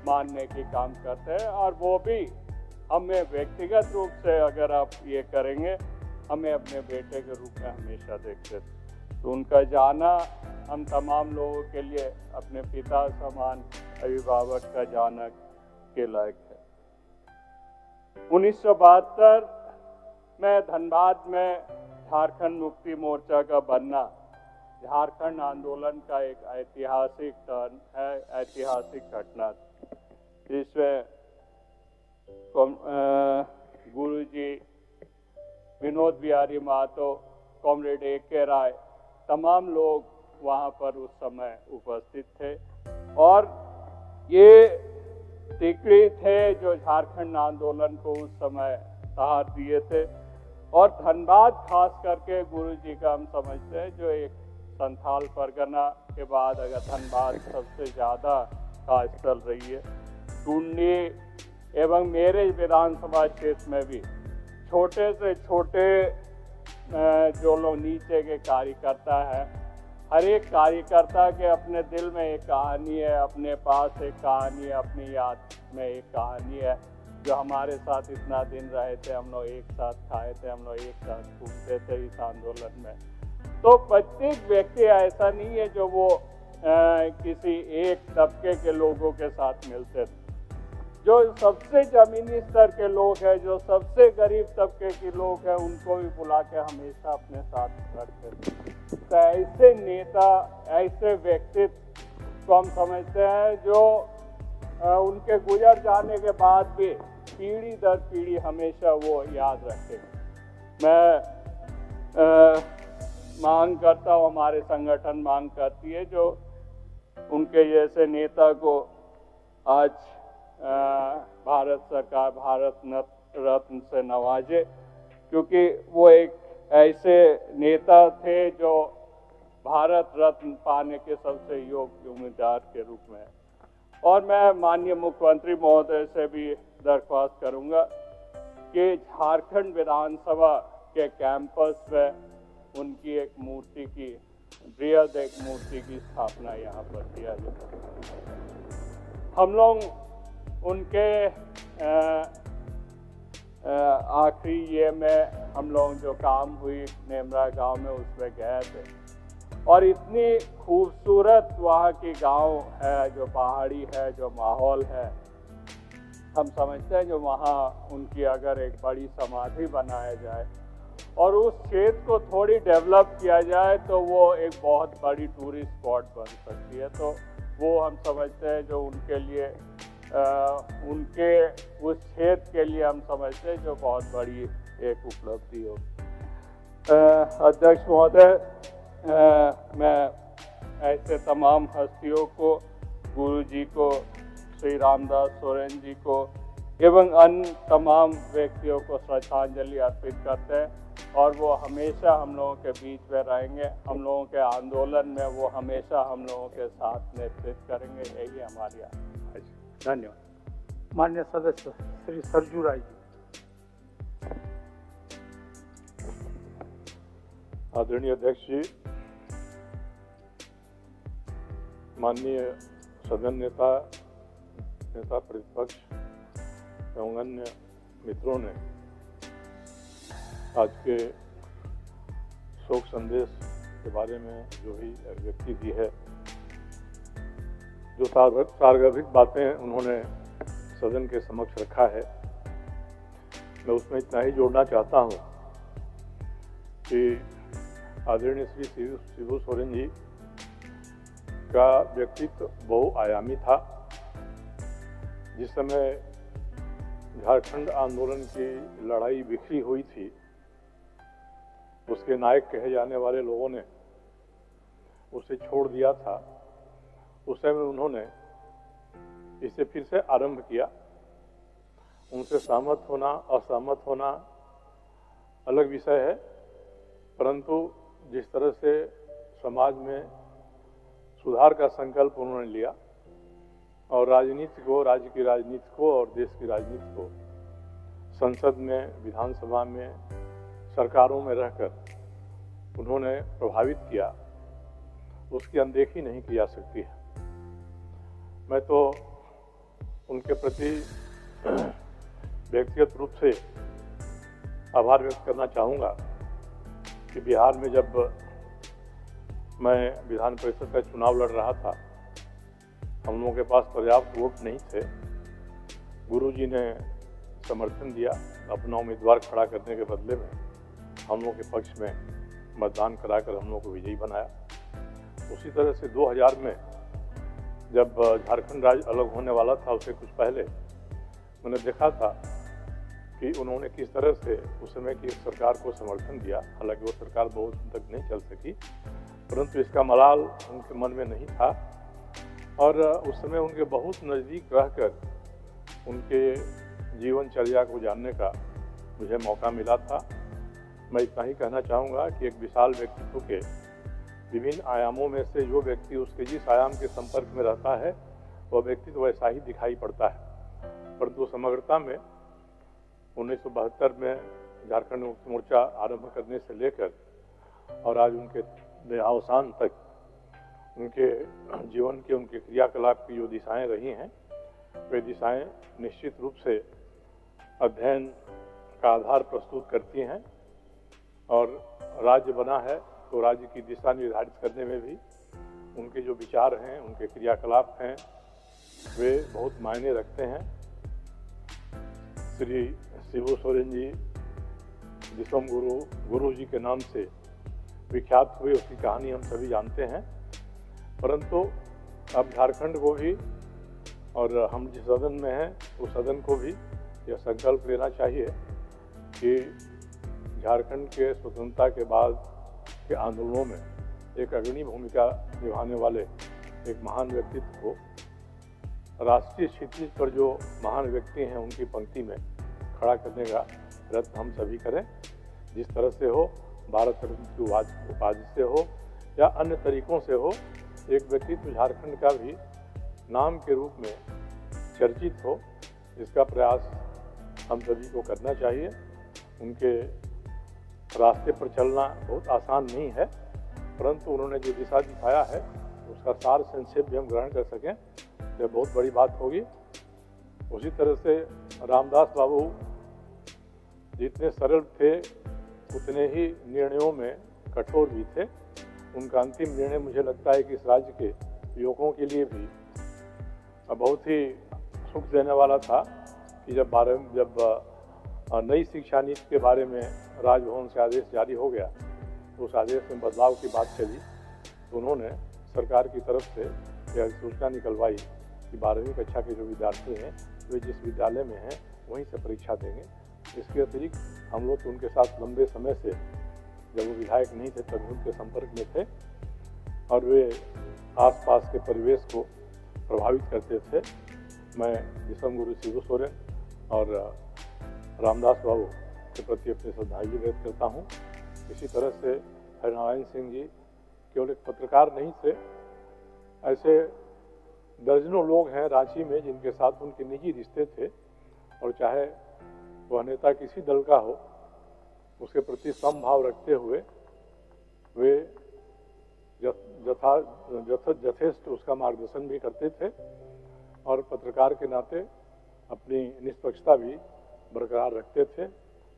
Speaker 5: मानने की काम करते हैं और वो भी हमें व्यक्तिगत रूप से, अगर आप ये करेंगे, हमें अपने बेटे के रूप में हमेशा देखते थे। तो उनका जाना हम तमाम लोगों के लिए अपने पिता समान अभिभावक का जाना के लायक है। 1972 में धनबाद में झारखंड मुक्ति मोर्चा का बनना झारखंड आंदोलन का एक ऐतिहासिक टर्न है, ऐतिहासिक घटना, जिसमें गुरुजी, विनोद बिहारी महतो, कॉमरेड A.K. राय, तमाम लोग वहाँ पर उस समय उपस्थित थे और ये टिकरी थे जो झारखंड आंदोलन को उस समय सहार दिए थे। और धनबाद खास करके गुरुजी का हम समझते हैं, जो एक संथाल परगना के बाद अगर धनबाद सबसे ज़्यादा खास चल रही है। टूंडी एवं मेरे विधानसभा क्षेत्र में भी छोटे से छोटे जो लोग नीचे के कार्यकर्ता हैं, हर एक कार्यकर्ता के अपने दिल में एक कहानी है, अपने पास एक कहानी है, अपनी याद में एक कहानी है। जो हमारे साथ इतना दिन रहे थे, हम लोग एक साथ खाए थे, हम लोग एक साथ घूमते थे इस आंदोलन में। तो प्रत्येक व्यक्ति ऐसा नहीं है जो वो किसी एक तबके के लोगों के साथ मिलते थे। जो सबसे जमीनी स्तर के लोग हैं, जो सबसे गरीब तबके के लोग हैं, उनको भी बुला के हमेशा अपने साथ रखते थे। तो ऐसे नेता, ऐसे व्यक्तित्व को हम समझते हैं जो उनके गुजर जाने के बाद भी पीढ़ी दर पीढ़ी हमेशा वो याद रखेंगे। मैं मांग करता हूँ, हमारे संगठन मांग करती है, जो उनके जैसे नेता को आज भारत सरकार भारत रत्न से नवाजे, क्योंकि वो एक ऐसे नेता थे जो भारत रत्न पाने के सबसे योग्य उम्मीदवार के रूप में। और मैं माननीय मुख्यमंत्री महोदय से भी दरख्वास्त करूंगा कि झारखंड विधानसभा के कैंपस में उनकी एक मूर्ति की, बृहद एक मूर्ति की स्थापना यहाँ पर किया जाए। हम लोग उनके आखिरी ये में हम लोग जो काम हुई नेमरा गांव में, उसमें गए थे और इतनी खूबसूरत वहाँ की गांव है, जो पहाड़ी है, जो माहौल है, हम समझते हैं जो वहाँ उनकी अगर एक बड़ी समाधि बनाया जाए और उस क्षेत्र को थोड़ी डेवलप किया जाए तो वो एक बहुत बड़ी टूरिस्ट स्पॉट बन सकती है। तो वो हम समझते हैं जो उनके लिए उनके उस क्षेत्र के लिए हम समझते हैं जो बहुत बड़ी एक उपलब्धि हो। अध्यक्ष महोदय, मैं ऐसे तमाम हस्तियों को, गुरुजी को, श्री रामदास सोरेन जी को एवं अन्य तमाम व्यक्तियों को श्रद्धांजलि अर्पित करते हैं और वो हमेशा हम लोगों के बीच में रहेंगे। हम लोगों के आंदोलन में वो हमेशा हम लोगों के साथ नेतृत्व करेंगे, यही हमारी आशा है। धन्यवाद।
Speaker 2: माननीय सदस्य श्री सरजू राय जी।
Speaker 6: आदरणीय अध्यक्ष जी, माननीय सदन नेता प्रतिपक्ष एवं अन्य मित्रों ने आज के शोक संदेश के बारे में जो ही अभिव्यक्ति दी है, जो सार्वधिक बातें उन्होंने सदन के समक्ष रखा है, मैं उसमें इतना ही जोड़ना चाहता हूं कि आदरणीय श्री शिबू सोरेन जी का व्यक्तित्व बहुआयामी था। जिस समय झारखंड आंदोलन की लड़ाई बिखरी हुई थी, उसके नायक कहे जाने वाले लोगों ने उसे छोड़ दिया था। उस समय उन्होंने इसे फिर से आरंभ किया। उनसे सहमत होना असहमत होना अलग विषय है, परंतु जिस तरह से समाज में सुधार का संकल्प उन्होंने लिया और राजनीति को, राज्य की राजनीति को और देश की राजनीति को संसद में, विधानसभा में, सरकारों में रहकर उन्होंने प्रभावित किया, उसकी अनदेखी नहीं की जा सकती है। मैं तो उनके प्रति व्यक्तिगत रूप से आभार व्यक्त करना चाहूँगा कि बिहार में जब मैं विधान परिषद का चुनाव लड़ रहा था, हम लोगों के पास पर्याप्त वोट नहीं थे। गुरुजी ने समर्थन दिया, अपना उम्मीदवार खड़ा करने के बदले में हम लोगों के पक्ष में मतदान कराकर हम लोग को विजयी बनाया। उसी तरह से 2000 में जब झारखंड राज्य अलग होने वाला था, उससे कुछ पहले मैंने देखा था कि उन्होंने किस तरह से उस समय की सरकार को समर्थन दिया। हालांकि वो सरकार बहुत दिन तक नहीं चल सकी, परंतु इसका मलाल उनके मन में नहीं था और उस समय उनके बहुत नज़दीक रहकर उनके जीवनचर्या को जानने का मुझे मौका मिला था। मैं इतना ही कहना चाहूँगा कि एक विशाल व्यक्तित्व के विभिन्न आयामों में से जो व्यक्ति उसके जिस आयाम के संपर्क में रहता है, वह व्यक्ति तो वैसा ही दिखाई पड़ता है। परंतु समग्रता में 1972 में झारखंड मुक्ति मोर्चा आरंभ करने से लेकर और आज उनके अवसान तक उनके जीवन के, उनके क्रियाकलाप की जो दिशाएं रही हैं, वे दिशाएं निश्चित रूप से अध्ययन का आधार प्रस्तुत करती हैं और राज्य बना है तो राज्य की दिशा निर्धारित करने में भी उनके जो विचार हैं, उनके क्रियाकलाप हैं, वे बहुत मायने रखते हैं। श्री शिबू सोरेन जी दिसोम गुरु जी के नाम से विख्यात हुए, उसकी कहानी हम सभी जानते हैं। परंतु अब झारखंड को भी और हम जिस सदन में हैं उस सदन को भी यह संकल्प लेना चाहिए कि झारखंड के स्वतंत्रता के बाद के आंदोलनों में एक अग्रणी भूमिका निभाने वाले एक महान व्यक्तित्व को राष्ट्रीय क्षितिज पर जो महान व्यक्ति हैं उनकी पंक्ति में खड़ा करने का प्रयत्न हम सभी करें। जिस तरह से हो, भारत रत्न की उपाधि से हो या अन्य तरीकों से हो, एक व्यक्तित्व झारखंड का भी नाम के रूप में चर्चित हो, इसका प्रयास हम सभी को करना चाहिए। उनके रास्ते पर चलना बहुत आसान नहीं है, परंतु उन्होंने जो दिशा दिखाया है उसका सार संक्षेप भी हम ग्रहण कर सकें, यह बहुत बड़ी बात होगी। उसी तरह से रामदास बाबू जितने सरल थे उतने ही निर्णयों में कठोर भी थे। उनका अंतिम निर्णय मुझे लगता है कि इस राज्य के युवकों के लिए भी बहुत ही सुख देने वाला था कि जब नई शिक्षा नीति के बारे में राजभवन से आदेश जारी हो गया, तो उस आदेश में बदलाव की बात चली, तो उन्होंने सरकार की तरफ से यह सूचना निकलवाई कि 12वीं कक्षा के जो विद्यार्थी हैं वे जिस विद्यालय में हैं वहीं से परीक्षा देंगे। इसके अतिरिक्त हम लोग उनके साथ लंबे समय से, जब वो विधायक नहीं थे तभी उनके संपर्क में थे और वे आसपास के परिवेश को प्रभावित करते थे। मैं दिसम गुरु शिबू सोरेन और रामदास बाबू के प्रति अपनी श्रद्धांजलि व्यक्त करता हूँ। इसी तरह से हरिनारायण सिंह जी केवल एक पत्रकार नहीं थे, ऐसे दर्जनों लोग हैं रांची में जिनके साथ उनके निजी रिश्ते थे और चाहे वह नेता किसी दल का हो, उसके प्रति समभाव रखते हुए वे यथेष्ट उसका मार्गदर्शन भी करते थे और पत्रकार के नाते अपनी निष्पक्षता भी बरकरार रखते थे।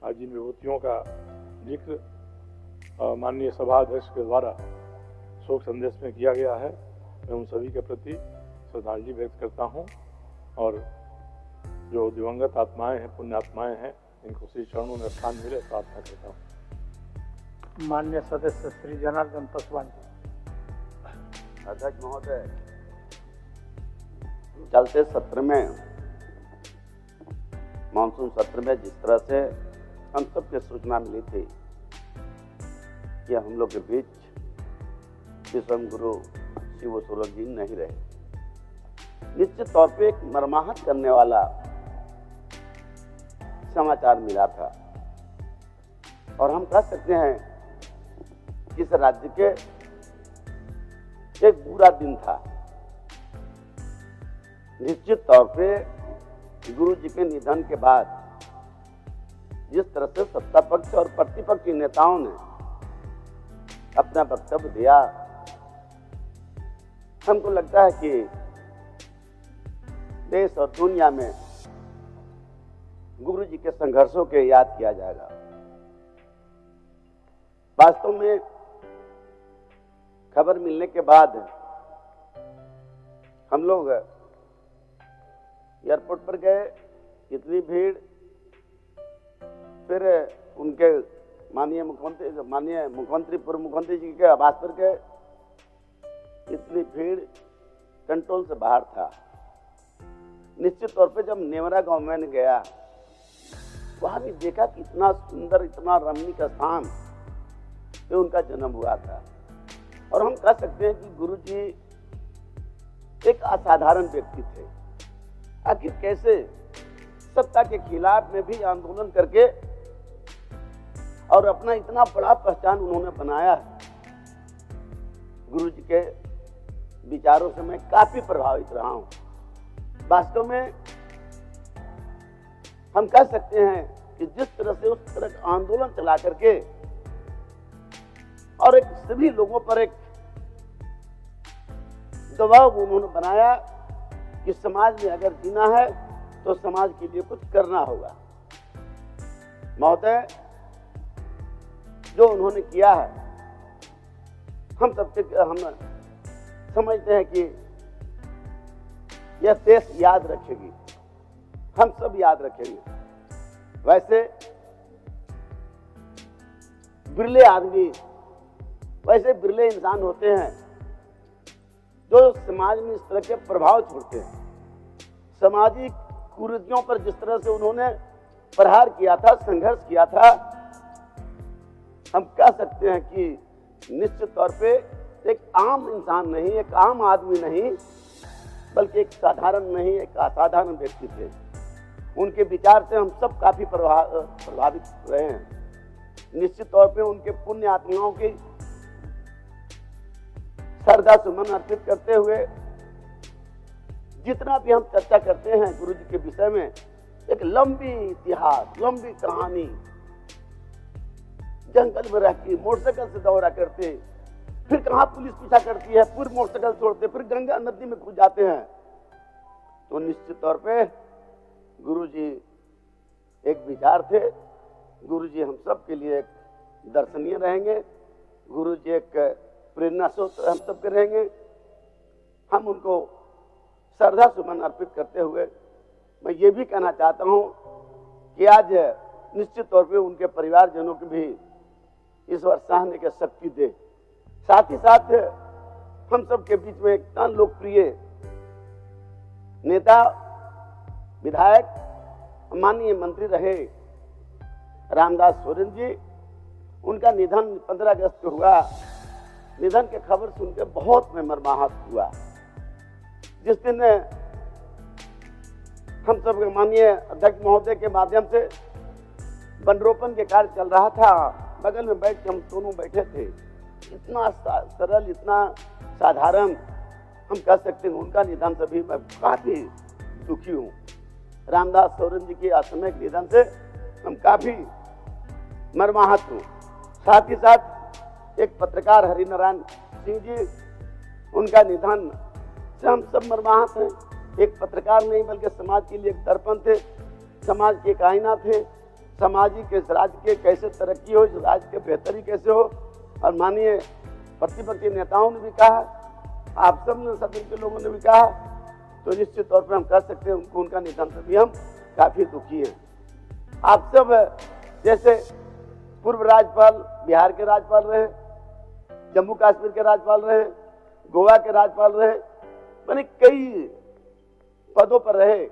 Speaker 6: आज जिन विभूतियों का जिक्र माननीय सभा अध्यक्ष के द्वारा शोक संदेश में किया गया है, मैं उन सभी के प्रति श्रद्धांजलि व्यक्त करता हूं और जो दिवंगत आत्माएं हैं, पुण्य आत्माएं हैं, इनको श्री चरणों में स्थान मिले प्रार्थना करता हूँ।
Speaker 2: माननीय सदस्य श्री जनार्दन पासवान जी।
Speaker 7: अध्यक्ष महोदय, चलते सत्र में, मानसून सत्र में जिस तरह से हम सबको सूचना मिली थी कि हम लोग के बीच विश्वम गुरु शिबू सोरेन जी नहीं रहे, निश्चित तौर पे एक मर्माहत करने वाला समाचार मिला था। और हम कह सकते हैं कि इस राज्य के एक बुरा दिन था। निश्चित तौर पे गुरु जी के निधन के बाद जिस तरह से सत्ता पक्ष और प्रतिपक्षी नेताओं ने अपना वक्तव्य दिया, हमको लगता है कि देश और दुनिया में गुरु जी के संघर्षों के याद किया जाएगा। वास्तव में खबर मिलने के बाद हम लोग एयरपोर्ट पर गए, इतनी भीड़, फिर उनके माननीय मुख्यमंत्री पूर्व मुख्यमंत्री जी के आवास पर गए, इतनी भीड़ कंट्रोल से बाहर था। निश्चित तौर पे जब नेवरा गांव में गया, वहां भी देखा कि इतना सुंदर, इतना रमणीक स्थान पे उनका जन्म हुआ था। और हम कह सकते हैं कि गुरु जी एक असाधारण व्यक्ति थे। आखिर कैसे सत्ता के खिलाफ में भी आंदोलन करके और अपना इतना बड़ा पहचान उन्होंने बनाया। गुरु जी के विचारों से मैं काफी प्रभावित रहा हूं। वास्तव में हम कह सकते हैं कि जिस तरह से उस तरह का आंदोलन चला करके और एक सभी लोगों पर एक दबाव उन्होंने बनाया कि समाज में अगर जीना है तो समाज के लिए कुछ करना होगा। महोदय, जो उन्होंने किया है, हम समझते हैं कि यह देश याद रखेगी, हम सब याद रखेंगे। वैसे बिरले आदमी, वैसे बिरले इंसान होते हैं जो समाज में इस तरह के प्रभाव छोड़ते हैं। सामाजिक कुरीतियों पर जिस तरह से उन्होंने प्रहार किया था, संघर्ष किया था, हम कह सकते हैं कि निश्चित तौर पे एक आम इंसान नहीं, एक आम आदमी नहीं, बल्कि एक साधारण नहीं, एक असाधारण व्यक्ति थे। उनके विचार से हम सब काफी प्रभावित रहे हैं। निश्चित तौर पे उनके पुण्य आत्माओं की श्रद्धा सुमन अर्पित करते हुए जितना भी हम चर्चा करते हैं गुरु जी के विषय में, एक लंबी इतिहास, लंबी कहानी, जंगल में रह के मोटरसाइकिल से दौरा करते, फिर कहाँ पुलिस पीछा करती है, फिर मोटरसाइकिल छोड़ते, फिर गंगा नदी में कूद जाते हैं। तो निश्चित तौर पे गुरु जी एक विचार थे। गुरु जी हम सब के लिए एक दर्शनीय रहेंगे। गुरु जी एक प्रेरणा स्रोत हम सब के रहेंगे। हम उनको श्रद्धा सुमन अर्पित करते हुए मैं ये भी कहना चाहता हूँ कि आज निश्चित तौर पे उनके परिवारजनों की भी ईश्वर सहने की शक्ति दे। साथ ही साथ हम सब के बीच में इतना लोकप्रिय नेता, विधायक, माननीय मंत्री रहे रामदास सोरेन जी, उनका निधन 15 अगस्त को हुआ। निधन की खबर सुनकर बहुत मैं मर्माहत हुआ। जिस दिन हम सब माननीय अध्यक्ष महोदय के माध्यम से वनरोपण के कार्य चल रहा था, बगल में बैठ के हम दोनों बैठे थे। इतना सरल, इतना साधारण, हम कह सकते हैं उनका निधन से भी मैं काफी दुखी हूँ। रामदास सोरेन जी के असामयिक निधन से हम काफी मर्माहत हूँ। साथ ही साथ एक पत्रकार हरिनारायण सिंह जी, उनका निधन से हम सब मर्माहत हैं। एक पत्रकार नहीं बल्कि समाज के लिए एक दर्पण थे, समाज के एक आईना थे। सामाजिक इस राज्य के कैसे तरक्की हो, इस राज्य के बेहतरी कैसे हो। और माननीय प्रतिपक्षी नेताओं ने भी कहा, आप सब ने, सदन के लोगों ने भी कहा, तो निश्चित तौर पर हम कह सकते हैं उनका निधन से भी हम काफी दुखी हैं। आप सब जैसे पूर्व राज्यपाल, बिहार के राज्यपाल रहे, जम्मू कश्मीर के राज्यपाल रहे, गोवा के राज्यपाल रहे, मैंने कई पदों पर रहे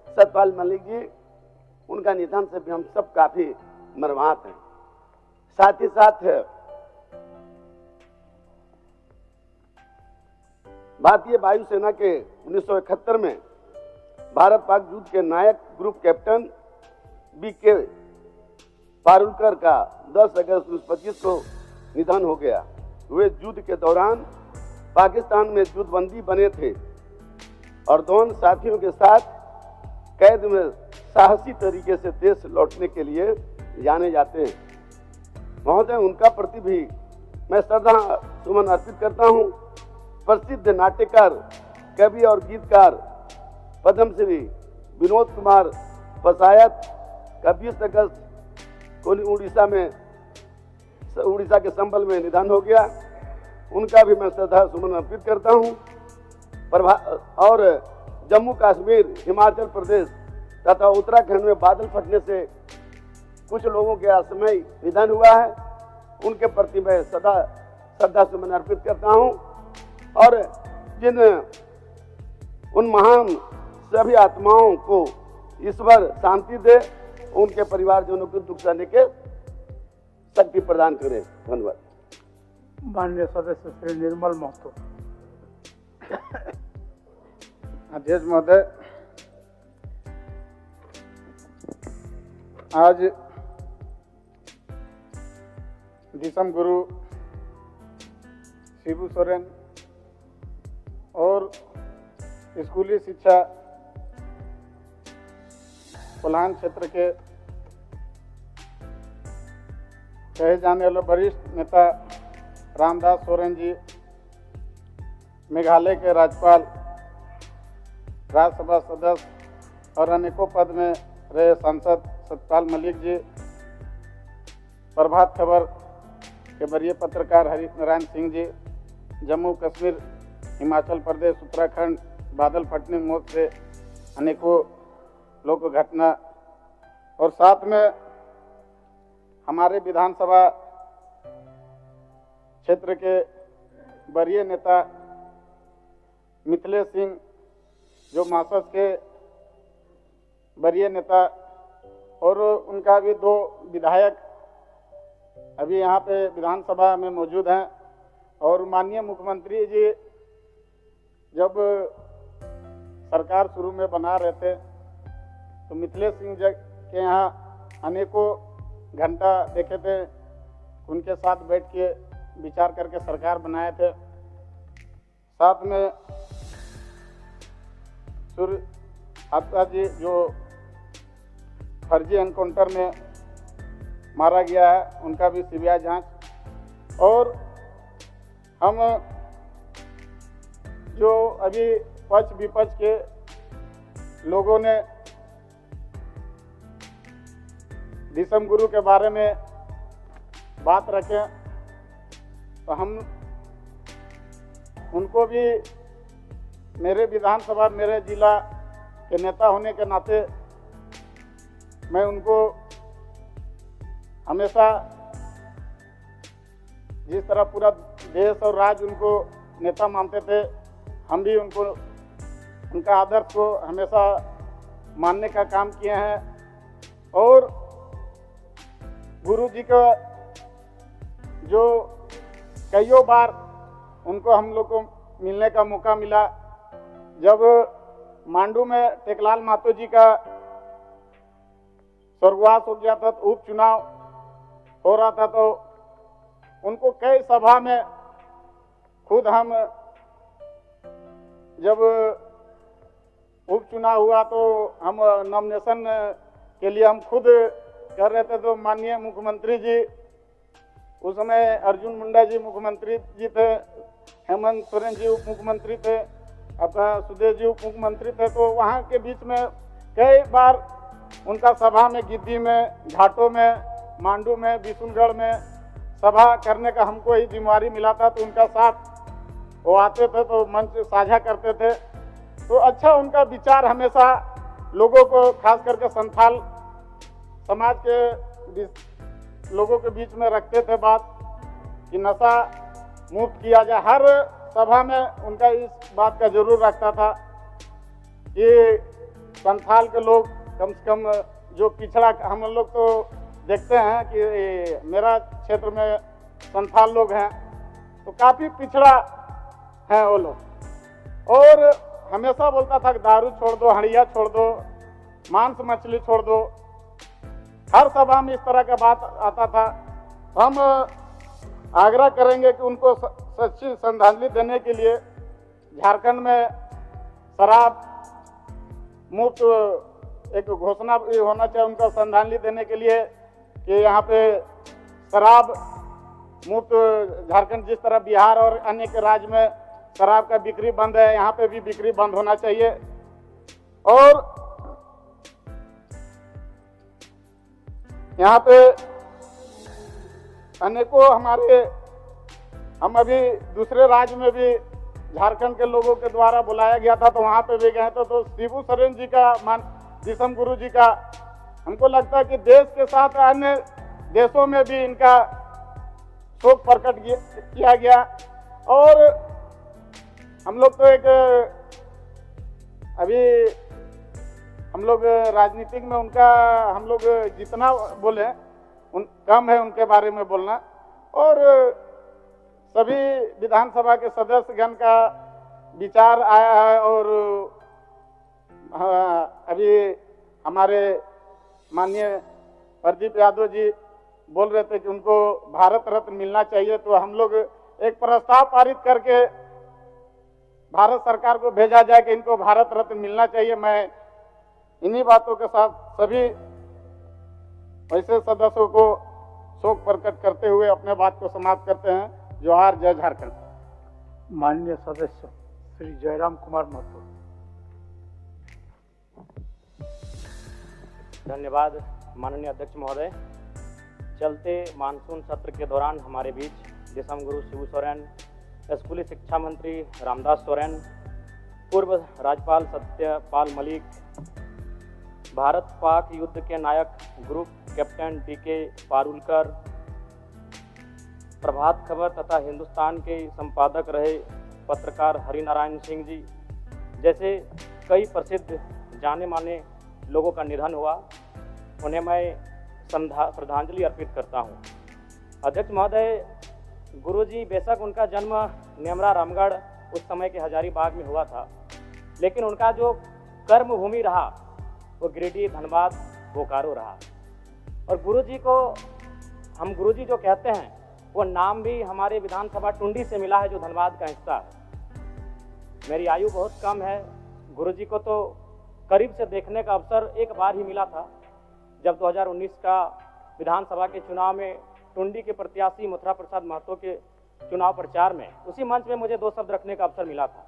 Speaker 7: सतपाल मलिक जी। उनका निधन से भी हम सब काफी मर्माहत हैं। साथ ही साथ भारतीय वायुसेना के 1971 में भारत पाक युद्ध के नायक ग्रुप कैप्टन B.K. पारुलकर का 10 अगस्त 1925 को निधन हो गया। वे युद्ध के दौरान पाकिस्तान में युद्धबंदी बने थे और दोनों साथियों के साथ कैद में साहसी तरीके से देश लौटने के लिए जाने जाते हैं। महोदय, उनका प्रति भी मैं श्रद्धा सुमन अर्पित करता हूं। प्रसिद्ध नाट्यकार, कवि और गीतकार पद्मश्री विनोद कुमार पसायत का 20 अगस्त को उड़ीसा के संबल में निधन हो गया। उनका भी मैं श्रद्धा सुमन अर्पित करता हूं। और जम्मू कश्मीर, हिमाचल प्रदेश तथा उत्तराखंड में बादल फटने से कुछ लोगों के असमय निधन हुआ है। उनके प्रति मैं सदा श्रद्धा सुमन अर्पित करता हूं और जिन उन महान सभी आत्माओं को ईश्वर शांति दे, उनके परिवारजनों को दुख सहने के शक्ति प्रदान करे। धन्यवाद।
Speaker 2: माननीय सदस्य श्री निर्मल महतो।
Speaker 8: अध्यक्ष महोदय, आज दिसम गुरु शिबू सोरेन और स्कूली शिक्षा कोल्हान क्षेत्र के कहे जाने वाले वरिष्ठ नेता रामदास सोरेन जी, मेघालय के राज्यपाल, राज्यसभा सदस्य और अनेकों पद में रहे सांसद सतपाल मलिक जी, प्रभात खबर के वरीय पत्रकार हरीश नारायण सिंह जी, जम्मू कश्मीर, हिमाचल प्रदेश, उत्तराखंड बादल फटने मौत से अनेकों लोक घटना और साथ में हमारे विधानसभा क्षेत्र के वरीय नेता मिथिलेश सिंह, जो मासस के वरीय नेता, और उनका भी 2 विधायक अभी यहाँ पे विधानसभा में मौजूद हैं। और माननीय मुख्यमंत्री जी जब सरकार शुरू में बना रहे थे तो मिथिलेश सिंह जी के यहाँ अनेकों घंटा देखे थे, उनके साथ बैठ के विचार करके सरकार बनाए थे। साथ में सूर्य आपका जी जो फर्जी एनकाउंटर में मारा गया है, उनका भी सीबीआई जांच। और हम जो अभी पक्ष विपक्ष के लोगों ने दिसम गुरु के बारे में बात रखें, तो हम उनको भी मेरे विधानसभा, मेरे जिला के नेता होने के नाते मैं उनको हमेशा जिस तरह पूरा देश और राज्य उनको नेता मानते थे, हम भी उनको उनका आदर्श को हमेशा मानने का काम किए हैं। और गुरु जी का जो कईयों बार उनको हम लोग को मिलने का मौका मिला, जब मांडू में टेकलाल महतो जी का स्वर्गवास हो गया था, तो उपचुनाव हो रहा था, तो उनको कई सभा में खुद हम जब उपचुनाव हुआ तो हम नॉमिनेशन के लिए हम खुद कर रहे थे, तो माननीय मुख्यमंत्री जी, उस समय अर्जुन मुंडा जी मुख्यमंत्री जी थे, हेमंत सोरेन जी उप मुख्यमंत्री थे, आपका सुदेश जी उप मुख्यमंत्री थे, तो वहाँ के बीच में कई बार उनका सभा में, गिद्दी में, घाटों में, मांडू में, बिशुनगढ़ में सभा करने का हमको ही जिम्मेवारी मिला था। तो उनका साथ वो आते थे तो मंच साझा करते थे। तो अच्छा, उनका विचार हमेशा लोगों को, खास करके संथाल समाज के लोगों के बीच में रखते थे बात कि नशा मुक्त किया जाए। हर सभा में उनका इस बात का जरूर रखता था कि संथाल के लोग कम से कम जो पिछड़ा, हम लोग तो देखते हैं कि मेरा क्षेत्र में संथाल लोग हैं तो काफ़ी पिछड़ा है वो लोग, और हमेशा बोलता था कि दारू छोड़ दो, हड़िया छोड़ दो, मांस मछली छोड़ दो। हर सभा में इस तरह का बात आता था। हम आग्रह करेंगे कि उनको सच्ची श्रद्धांजलि देने के लिए झारखंड में शराब मुफ्त एक घोषणा भी होना चाहिए उनको श्रद्धांजलि देने के लिए कि यहाँ पे शराब मुफ्त, झारखंड जिस तरह बिहार और अन्य के राज्य में शराब का बिक्री बंद है, यहाँ पे भी बिक्री बंद होना चाहिए। और यहाँ पे अनेकों हम अभी दूसरे राज्य में भी झारखंड के लोगों के द्वारा बुलाया गया था तो वहाँ पे भी गए थे। तो शिबू सोरेन जी का, दिसम गुरु जी का, हमको लगता है कि देश के साथ अन्य देशों में भी इनका शोक प्रकट किया गया। और हम लोग तो अभी हम लोग राजनीतिक में उनका हम लोग जितना बोले कम है उनके बारे में बोलना। और सभी विधानसभा के सदस्यगण का विचार आया है। और अभी हमारे माननीय प्रदीप यादव जी बोल रहे थे कि उनको भारत रत्न मिलना चाहिए, तो हम लोग एक प्रस्ताव पारित करके भारत सरकार को भेजा जाए कि इनको भारत रत्न मिलना चाहिए। मैं इन्हीं बातों के साथ सभी वैसे सदस्यों को शोक प्रकट करते हुए अपने बात को समाप्त करते हैं। जोहार, जय झारखंड।
Speaker 2: माननीय सदस्य श्री जयराम कुमार महतो।
Speaker 9: धन्यवाद माननीय अध्यक्ष महोदय। चलते मानसून सत्र के दौरान हमारे बीच दिसम गुरु शिबू सोरेन, स्कूली शिक्षा मंत्री रामदास सोरेन, पूर्व राज्यपाल सत्यपाल मलिक, भारत पाक युद्ध के नायक group captain DK Parulkar, Prabhat Khabar तथा हिंदुस्तान के संपादक रहे पत्रकार हरिनारायण सिंह जी जैसे कई प्रसिद्ध जाने माने लोगों का निधन हुआ, उन्हें मैं श्रद्धांजलि अर्पित करता हूं। अध्यक्ष महोदय, गुरुजी बेशक उनका जन्म नेमरा रामगढ़ उस समय के हजारीबाग में हुआ था, लेकिन उनका जो कर्म भूमि रहा वो गिरिडीह, धनबाद, बोकारो रहा। और गुरुजी को हम गुरुजी जो कहते हैं वो नाम भी हमारे विधानसभा टुंडी से मिला है जो धनबाद का हिस्सा है। मेरी आयु बहुत कम है, गुरुजी को तो करीब से देखने का अवसर एक बार ही मिला था जब 2019 का विधानसभा के चुनाव में टुंडी के प्रत्याशी मथुरा प्रसाद महतो के चुनाव प्रचार में उसी मंच में मुझे 2 शब्द रखने का अवसर मिला था।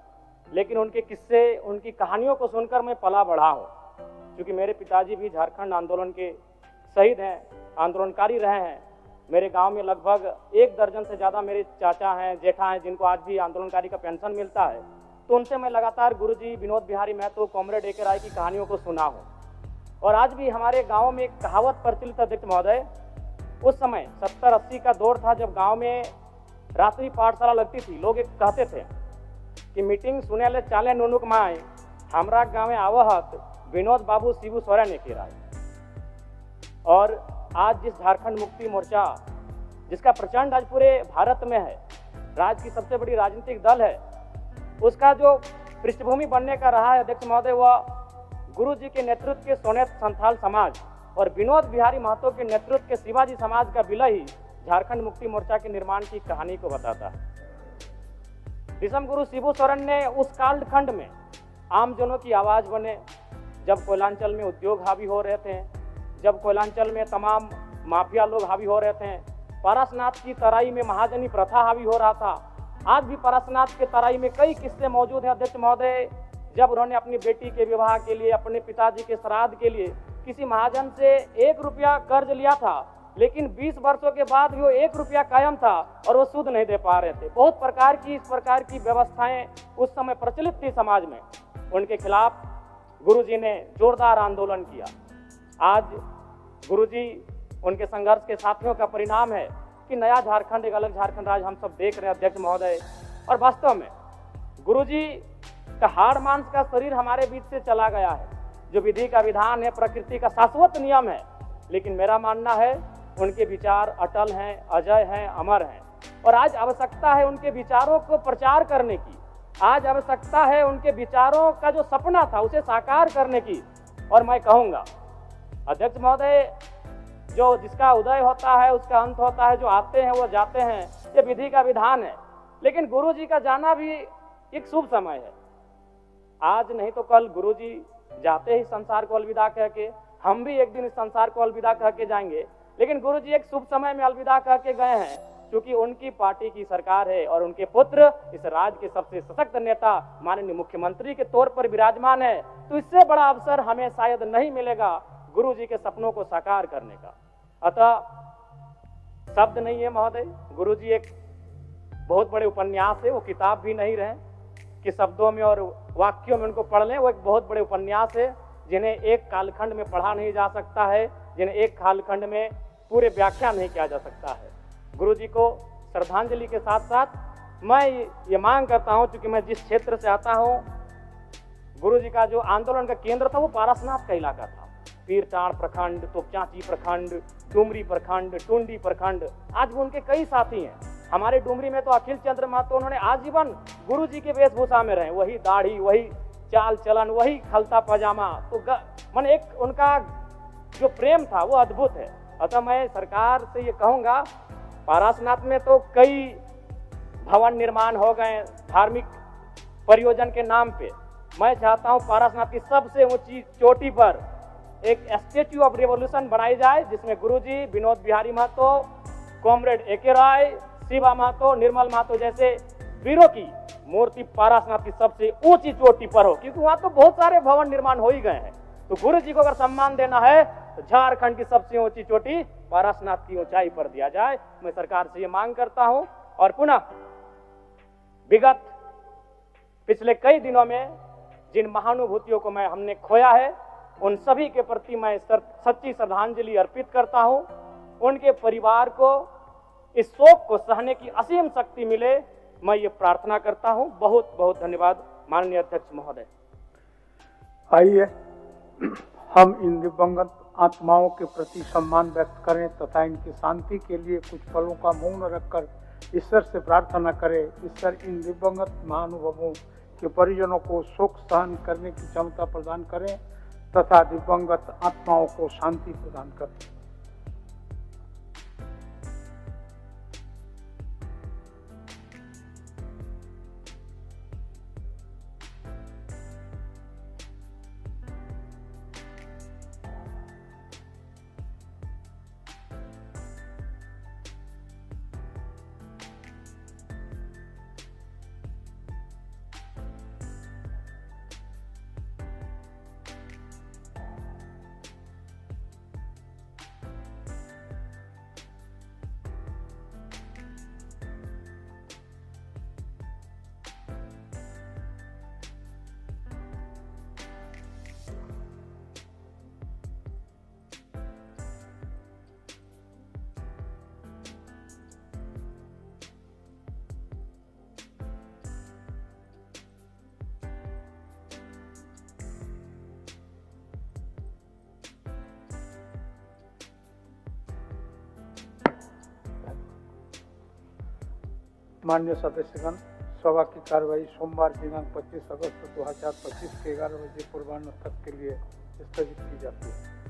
Speaker 9: लेकिन उनके किस्से, उनकी कहानियों को सुनकर मैं पला बढ़ा हूँ, क्योंकि मेरे पिताजी भी झारखंड आंदोलन के शहीद हैं, आंदोलनकारी रहे हैं। मेरे गांव में लगभग 1 दर्जन से ज़्यादा मेरे चाचा हैं, जेठा हैं, जिनको आज भी आंदोलनकारी का पेंशन मिलता है। तो उनसे मैं लगातार गुरुजी विनोद बिहारी महतो, कॉमरेड AK राय की कहानियों को सुना हूँ। और आज भी हमारे गांव में एक कहावत प्रचलित है अध्यक्ष महोदय, उस समय 70-80 का दौर था जब गांव में रात्रि पाठशाला लगती थी। लोग एक कहते थे कि मीटिंग सुने ले चाले नुनुक माए, हमरा गाँव में आवहत विनोद बाबू शिबू सोरेन AK राय। और आज जिस झारखंड मुक्ति मोर्चा जिसका प्रचंड आज पूरे भारत में है, राज्य की सबसे बड़ी राजनीतिक दल है, उसका जो पृष्ठभूमि बनने का रहा है अध्यक्ष महोदय, वह गुरु जी के नेतृत्व के सोनेत संथाल समाज और विनोद बिहारी महतो के नेतृत्व के शिवाजी समाज का विलय ही झारखंड मुक्ति मोर्चा के निर्माण की कहानी को बताता है। दिसम गुरु शिबू सोरेन ने उस कालखंड में आमजनों की आवाज बने, जब कोयलांचल में उद्योग हावी हो रहे थे, जब कोयलांचल में तमाम माफिया लोग हावी हो रहे थे, पारसनाथ की तराई में महाजनी प्रथा हावी हो रहा था। आज भी पारसनाथ के तराई में कई किस्से मौजूद हैं अध्यक्ष महोदय, जब उन्होंने अपनी बेटी के विवाह के लिए, अपने पिताजी के श्राद्ध के लिए किसी महाजन से 1 रुपया कर्ज लिया था, लेकिन 20 वर्षों के बाद भी वो 1 रुपया कायम था और वो सूद नहीं दे पा रहे थे। बहुत प्रकार की इस प्रकार की व्यवस्थाएं उस समय प्रचलित थी समाज में। उनके खिलाफ गुरुजी ने जोरदार आंदोलन किया। आज गुरुजी, उनके संघर्ष के साथियों का परिणाम है कि नया झारखंड, एक अलग झारखंड राज्य हम सब देख रहे हैं अध्यक्ष महोदय। और वास्तव में गुरुजी का हाड़ मांस का शरीर हमारे बीच से चला गया है। जो विधि का विधान है, प्रकृति का शाश्वत नियम है, लेकिन मेरा मानना है उनके विचार अटल हैं, अजय हैं, अमर हैं। और आज आवश्यकता है उनके विचारों को प्रचार करने की, आज आवश्यकता है उनके विचारों का जो सपना था उसे साकार करने की। और मैं कहूँगा अध्यक्ष महोदय, जो जिसका उदय होता है उसका अंत होता है, जो आते हैं वो जाते हैं, ये विधि का विधान है। लेकिन गुरुजी का जाना भी एक शुभ समय है। आज नहीं तो कल गुरुजी जाते ही संसार को अलविदा कह के, हम भी एक दिन इस संसार को अलविदा कह के जाएंगे। लेकिन गुरुजी एक शुभ समय में अलविदा कह के गए हैं, क्योंकि उनकी पार्टी की सरकार है और उनके पुत्र इस राज्य के सबसे सशक्त नेता माननीय मुख्यमंत्री के तौर पर विराजमान है। तो इससे बड़ा अवसर हमें शायद नहीं मिलेगा गुरुजी के सपनों को साकार करने का। अतः शब्द नहीं है महोदय, गुरुजी एक बहुत बड़े उपन्यास है, वो किताब भी नहीं रहे कि शब्दों में और वाक्यों में उनको पढ़ लें। वो एक बहुत बड़े उपन्यास है जिन्हें एक कालखंड में पढ़ा नहीं जा सकता है, जिन्हें एक कालखंड में पूरे व्याख्या नहीं किया जा सकता है। गुरुजी को श्रद्धांजलि के साथ साथ मैं ये मांग करता हूं, क्योंकि मैं जिस क्षेत्र से आता हूं, गुरुजी का जो आंदोलन का केंद्र था वो पारसनाथ का इलाका था। पीरटांड़ प्रखंड, तोपचांची प्रखंड, डुमरी प्रखंड, टुंडी प्रखंड, आज भी उनके कई साथी हैं। हमारे डुमरी में तो अखिल चंद्र महतो, उन्होंने आजीवन गुरुजी के वेशभूषा में रहे, वही दाढ़ी, वही चाल चलन, वही खलता पजामा। तो मन एक उनका जो प्रेम था वो अद्भुत है। अतः मैं सरकार से ये कहूँगा, पारसनाथ में तो कई भवन निर्माण हो गए धार्मिक परियोजन के नाम पे। मैं चाहता हूँ पारसनाथ की सबसे ऊंची चोटी पर एक स्टैच्यू ऑफ रिवॉल्यूशन बनाई जाए, जिसमें गुरुजी, विनोद बिहारी महतो, कॉमरेड ए.के. राय, शिवा महतो, निर्मल महतो जैसे वीरों की मूर्ति पारसनाथ की सबसे ऊंची चोटी पर हो, क्योंकि वहां तो बहुत सारे भवन निर्माण हो ही गए हैं। तो गुरुजी को अगर सम्मान देना है तो झारखंड की सबसे ऊंची चोटी पारसनाथ की ऊंचाई पर दिया जाए। मैं सरकार से ये मांग करता हूं। और पुनः विगत पिछले कई दिनों में जिन महानुभूतियों को हमने खोया है, उन सभी के प्रति मैं सच्ची श्रद्धांजलि अर्पित करता हूं। उनके परिवार को इस शोक को सहने की असीम शक्ति मिले, मैं ये प्रार्थना करता हूं। बहुत बहुत धन्यवाद माननीय अध्यक्ष महोदय।
Speaker 2: आइए हम इन दिवंगत आत्माओं के प्रति सम्मान व्यक्त करें तथा इनकी शांति के लिए कुछ पलों का मौन रखकर ईश्वर से प्रार्थना करें। ईश्वर इन दिवंगत महानुभावों के परिजनों को शोक सहन करने की क्षमता प्रदान करें तथा दिवंगत आत्माओं को शांति प्रदान करें। माननीय सदस्यगण, सभा की कार्रवाई सोमवार दिनांक 25 अगस्त 2025 के 11 बजे पूर्वाह्न तक के लिए स्थगित की जाती है।